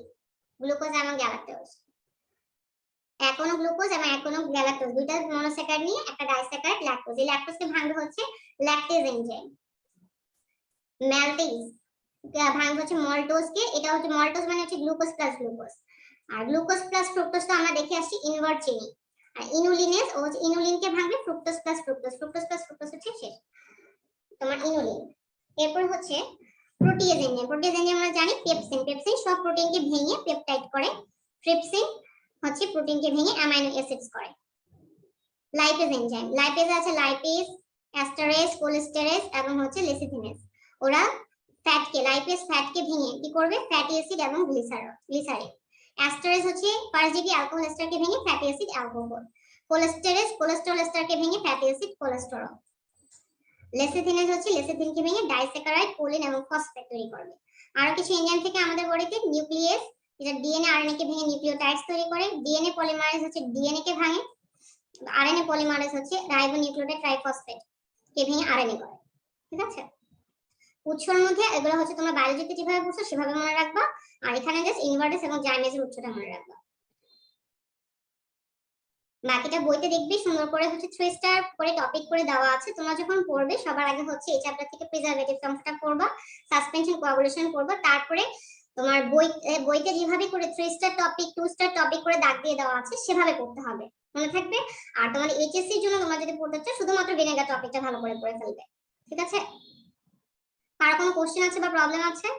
গ্লুকোজ এবং গ্যালাক্টোজ, এখনো গ্লুকোজ এবং এখনো গ্যালাক্টোজ, দুইটা মনোস্যাকারাইড নিয়ে একটা ডাইস্যাকারাইড ল্যাকটোজ। এই ল্যাকটোজকে ভাঙবে হচ্ছে ল্যাকটেজ এনজাইম। ম্যালটেজ ভাঙবে হচ্ছে মল্টোজকে, এটা হচ্ছে মল্টোজ মানে হচ্ছে গ্লুকোজ প্লাস গ্লুকোজ। আর গ্লুকোজ প্লাস ফ্রুক্টোজ তো আমরা দেখে আসছি ইনভার্ট চিনি। আর ইনুলিনেজ ও হচ্ছে ইনুলিনকে ভাঙবে fructose plus fructose, fructose plus fructose হচ্ছে শেষ তোমার ইনুলিন। এরপর হচ্ছে প্রোটিয়েজ এনজাইম। প্রোটিয়েজ এনজাইম আমরা জানি পেপসিন, পেপসিন সব প্রোটিনকে ভেঙে পেপটাইড করে। ট্রিপসিন হচ্ছে প্রোটিনকে ভেঙে অ্যামাইনো অ্যাসিডস করে। লাইপেজ এনজাইম, লাইপেজ আছে লাইপেজ, অ্যাস্টারেজ, কোলেস্টেরেজ এবং হচ্ছে লেসিথিনেজ। ওরা ফ্যাটকে, লাইপেজ ফ্যাটকে ভেঙে কি করবে? ফ্যাটি অ্যাসিড এবং গ্লিসারিন। অ্যাস্টারেজ হচ্ছে ফার্স্ট ডিগ্রি অ্যালকোহল এস্টারকে ভেঙে ফ্যাটি অ্যাসিড অ্যালকোহল। কোলেস্টেরেজ কোলেস্টেরল এস্টারকে ভেঙে ফ্যাটি অ্যাসিড কোলেস্টেরল। লেসিথিনেজ হচ্ছে লেসিথিনকে ভেঙে ডাইস্যাকারাইড, কোলিন এবং ফসফেট তৈরি করবে। আরো কিছু এনজাইম থেকে আমাদের বডিতে নিউক্লিয়াস, যেটা ডিএনএ আরএনএ কে ভেঙে নিউক্লিওটাইডস তৈরি করে, ডিএনএ পলিমারেজ হচ্ছে ডিএনএ কে ভাঙে, আরএনএ পলিমারেজ হচ্ছে রাইবোনিউক্লিওটাইড ট্রাইফসফেট কে ভেঙে আরএনএ করে। ঠিক আছে, উৎসর মধ্যে এগুলো হচ্ছে তোমরা বায়োলজিতে যেভাবে পড়ছো সেভাবে মনে রাখবা, আর এখানে জাস্ট ইনভার্টেস এবং জাইমেজের উৎসটা মনে রাখবা। বাকিটা বইতে দেখবি সুন্দর করে হচ্ছে 3 স্টার করে টপিক করে দেওয়া আছে। তোমরা যখন পড়বে সবার আগে হচ্ছে এই চ্যাপ্টার থেকে প্রিজারভেটিভ অংশটা পড়বা, সাসপেনশন কোয়াগুলেশন পড়বা, তারপরে তোমার বইতে যেভাবে করে 3 স্টার টপিক 2 স্টার টপিক করে দাগ দিয়ে দেওয়া আছে সেভাবে পড়তে হবে, মনে থাকবে। আর তোমার এইচএসসি এর জন্য তোমরা যদি পড়তে চাও শুধুমাত্র ভিনেগার টপিকটা ভালো করে পড়ে ফেলবে। ঠিক আছে, আর কোনো কোশ্চেন আছে বা প্রবলেম আছে?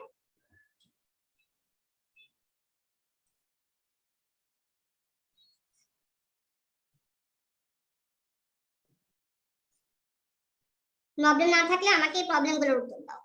প্রবলেম না থাকলে আমাকে এই প্রবলেমগুলোর উত্তর দাও।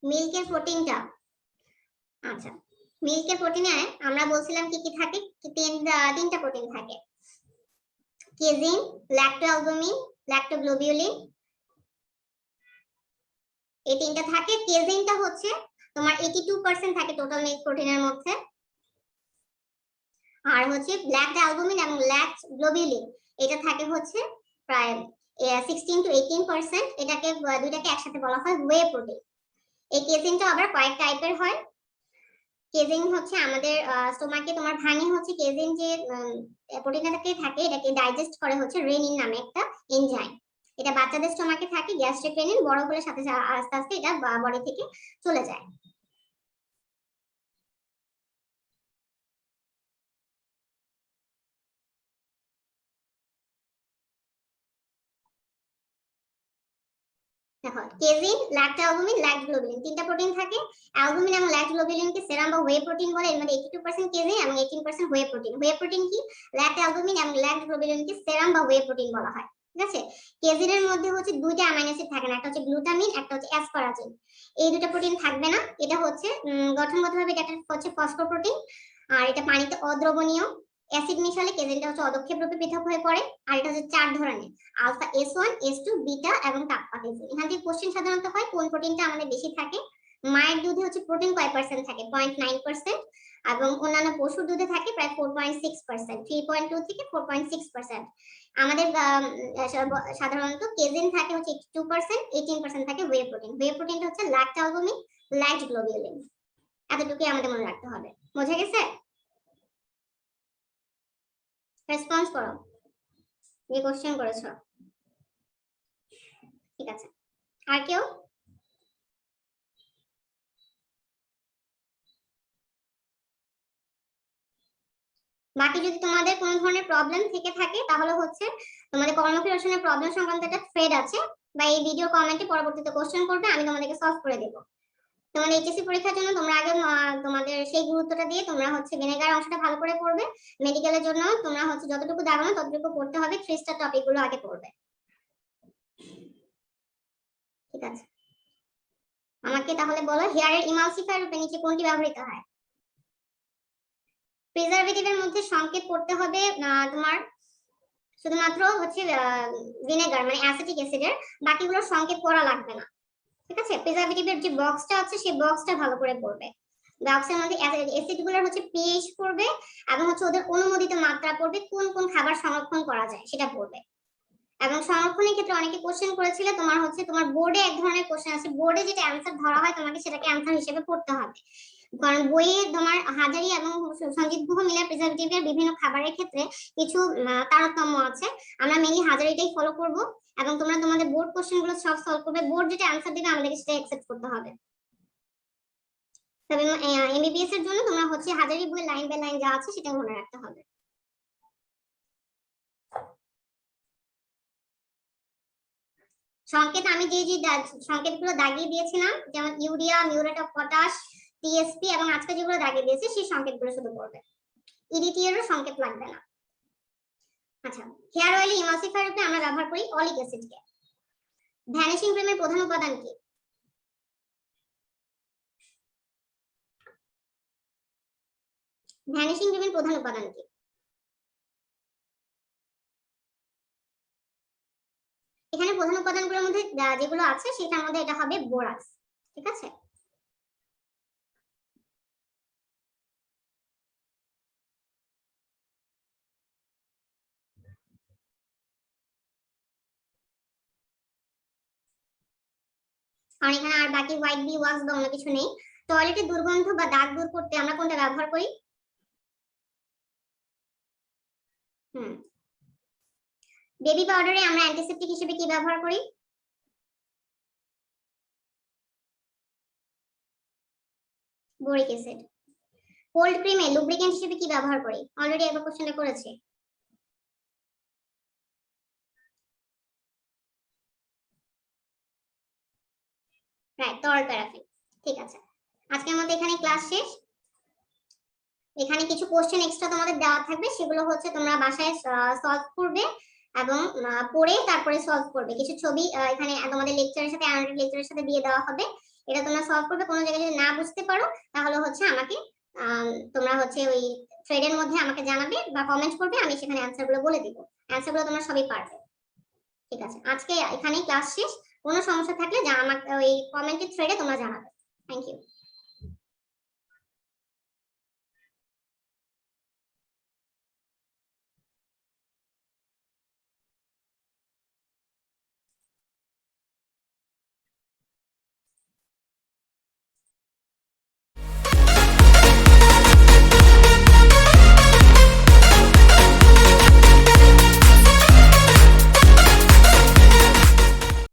মিল্কের প্রোটিনটা, আচ্ছা মিল্কের প্রোটিনে আমরা বলছিলাম কি কি থাকে, তিনটা প্রোটিন থাকে, কেজিন, ল্যাক্টোঅ্যালবুমিন, ল্যাক্টোগ্লোবিউলিন, এই তিনটা থাকে। কেজিনটা হচ্ছে তোমার 82% থাকে টোটাল মিল্ক প্রোটিনের মধ্যে, আর হচ্ছে ল্যাক্টোঅ্যালবুমিন এবং ল্যাক্টোগ্লোবিউলিন এটা থাকে হচ্ছে প্রায় 16 to 18%। এটাকে দুইটাকে একসাথে বলা হয় ওয়ে প্রোটিন। এই কেজিনটা আবার কয়েক টাইপের হয়। কেজিন হচ্ছে আমাদের স্টোমাকে তোমার ভাঙে হচ্ছে কেজিন যে প্রোটিনটাকে থাকে এটাকে ডাইজেস্ট করে হচ্ছে রেনিন নামে একটা এনজাইম। এটা বাচ্চাদের স্টোমাকে থাকে গ্যাস্ট্রিক রেনিন, বড় হলে সাথে আস্তে আস্তে এটা বডি থেকে চলে যায়। দেখো কেজিন, ল্যাক্টোঅ্যালবুমিন, ল্যাক্টোগ্লোবিউলিন তিনটা প্রোটিন থাকে। অ্যালবুমিন এবং ল্যাক্টোগ্লোবিউলিনকে সেরাম বা ওয়ে প্রোটিন বলে। এর মধ্যে 82% কেজিন এবং 18% ওয়ে প্রোটিন। ওয়ে প্রোটিন কি? ল্যাক্টোঅ্যালবুমিন এবং ল্যাক্টোগ্লোবিউলিনকে সেরাম বা ওয়ে প্রোটিন বলা হয়। ঠিক আছে, কেজিনের মধ্যে হচ্ছে দুইটা অ্যামাইনো অ্যাসিড থাকে না, একটা হচ্ছে গ্লুটামিন, একটা হচ্ছে অ্যাসপারাজিন। এই দুটো প্রোটিন থাকবে না। এটা হচ্ছে গঠনগতভাবে এটা হচ্ছে ফসফোপ্রোটিন, আর এটা পানিতে অদ্রবণীয়। অ্যাসিড মিশালে কেজিনটা হচ্ছে অদক্ষেপ রূপে পৃথক হয়ে পড়ে। আর এটা হচ্ছে 4 ধরনের, আলফা S1 S2 বিটা এবং গাম্মা S1। এখান থেকে কোশ্চেন সাধারণত হয় কোন প্রোটিনটা আমাদের বেশি থাকে। মায়ের দুধে হচ্ছে প্রোটিন কয় পার্সেন্ট থাকে? 0.9%, এবং অন্যান্য পশুর দুধে থাকে প্রায় 4.6%, 3.2 থেকে 4.6%। আমাদের সাধারণত কেজিন থাকে হচ্ছে 2%, 18% থাকে ওয়ে প্রোটিন। ওয়ে প্রোটিনটা হচ্ছে ল্যাক্টোঅ্যালবুমিন, ল্যাক্টোগ্লোবিউলিন। এতটুকুই আমাদের মনে রাখতে হবে। বোঝা গেছে? রেসপন্স করো যে কোশ্চেন করেছো। ঠিক আছে, আর কেউ? বাকি যদি তোমাদের কোনো ধরনের প্রবলেম থেকে থাকে তাহলে হচ্ছে তোমাদের কর্মক্ষী রচনার প্রবলেম সংক্রান্ত একটা থ্রেড আছে, বা এই ভিডিও কমেন্টে পরবর্তীতে কোশ্চেন করবে, আমি তোমাদেরকে সলভ করে দেব। তোমাদের এইচএসসি পরীক্ষার জন্য তোমরা আগে তোমাদের সেই গুরুত্বটা দিয়ে তোমরা হচ্ছে ভিনেগার অংশটা ভালো করে পড়বে। মেডিকেলের জন্য তোমরা হচ্ছে যতটুকু দাগানো ততটুকু পড়তে হবে, 3 স্টার টপিকগুলো আগে পড়বে। ঠিক আছে, আমাকে তাহলে বলো হেয়ারের ইমালসিফায়ার রূপে নিচে কোনটি ব্যবহৃত হয়? প্রিজারভেটিভের মধ্যে সংকেত করতে হবে তোমার শুধুমাত্র হচ্ছে ভিনেগার মানে অ্যাসিটিক অ্যাসিডের, বাকিগুলো সংকেত করা লাগবে না। ঠিক আছে, প্রিজারভেটিভের যে বক্সটা আছে সেই বক্সটা ভালো করে পড়বে। বক্সের মধ্যে অ্যাসিডগুলোর হচ্ছে পিএইচ পড়বে, এবং হচ্ছে ওদের অনুমোদিত মাত্রা পড়বে, কোন কোন খাবার সংরক্ষণ করা যায় সেটা পড়বে। এবং সংরক্ষণের ক্ষেত্রে অনেকে কোশ্চেন করেছিল, তোমার হচ্ছে তোমার বোর্ডে এক ধরনের কোশ্চেন আছে, বোর্ডে যেটা অ্যানসার ধরা হয় তোমাকে সেটাকে অ্যানসার হিসেবে পড়তে হবে। কারণ বইয়ে তোমার হাজারি এবং সঞ্জিত গুহ মিলে প্রিজারভেটিভের বিভিন্ন খাবারের ক্ষেত্রে কিছু তারতম্য আছে। আমরা মেইনলি হাজারিটাই ফলো করব, এবং তোমরা তোমাদের বোর্ড কোশ্চেনগুলো সব সলভ করবে। বোর্ড যেটা অ্যানসার দিবে আমাদেরকে সেটা অ্যাকসেপ্ট করতে হবে। তবে এমবিবিএস এর জন্য তোমরা হচ্ছে হাজারি বই লাইন বাই লাইন যা আছে সেটা মনে রাখতে হবে। সংকেত আমি যে যে সংকেতগুলো দাগিয়ে দিয়েছিলাম, যেমন urea, muriate of potash, TSP, এবং আজকে যেগুলো দাগিয়ে দিয়েছে সেই সংকেতগুলো শুধু পড়বে। ইডিটি এরও সংকেত লাগবে না। আচ্ছা, হেয়ার অয়েল ইমালসিফায়ার রূপে আমরা ব্যবহার করি অলিক অ্যাসিডকে। ভ্যানিশিং ক্রিমের প্রধান উপাদান কি? ভ্যানিশিং ক্রিমের প্রধান উপাদান কি? এখানে প্রধান উপাদানগুলোর মধ্যে যেগুলো আছে সেটার মধ্যে এটা হবে বোরাক্স। ঠিক আছে, কারণ এখানে আর বাকি হোয়াইট বি ওয়াক্স বা অন্য কিছু নেই। টয়লেটে দুর্গন্ধ বা দাগ দূর করতে আমরা কোনটা ব্যবহার করি? হুম, বেবি পাউডারে আমরা অ্যান্টিসেপটিক হিসেবে কি ব্যবহার করি? Boric acid. কোল্ড ক্রিমে লুব্রিকেন্ট হিসেবে কি ব্যবহার করি? অলরেডি একবার কোশ্চেনটা করেছি। রাইট, তরল প্যারাফিন। ঠিক আছে, আজকের মতো এখানে ক্লাস শেষ। এখানে কিছু কোশ্চেন এক্সট্রা তোমাদের দেওয়া থাকবে, সেগুলো হচ্ছে তোমরা বাসায় সলভ করবে এবং পড়ে তারপরে সলভ করবে। কিছু ছবি এখানে তোমাদের লেকচারের সাথে অ্যানোটেড লেকচারের সাথে দিয়ে দেওয়া হবে, এটা তোমরা সলভ করবে। কোনো জায়গায় যদি না বুঝতে পারো তাহলে হচ্ছে আমাকে তোমরা হচ্ছে ওই থ্রেডের মধ্যে আমাকে জানাবে বা কমেন্ট করবে, আমি সেখানে অ্যানসার গুলো বলে দিব। অ্যানসার গুলো তোমরা সবই পারবে। ঠিক আছে, আজকে এখানেই ক্লাস শেষ। কোনো সমস্যা থাকলে যা আমাকে ওই কমেন্টের থ্রেডে তোমরা জানাবে। Thank you.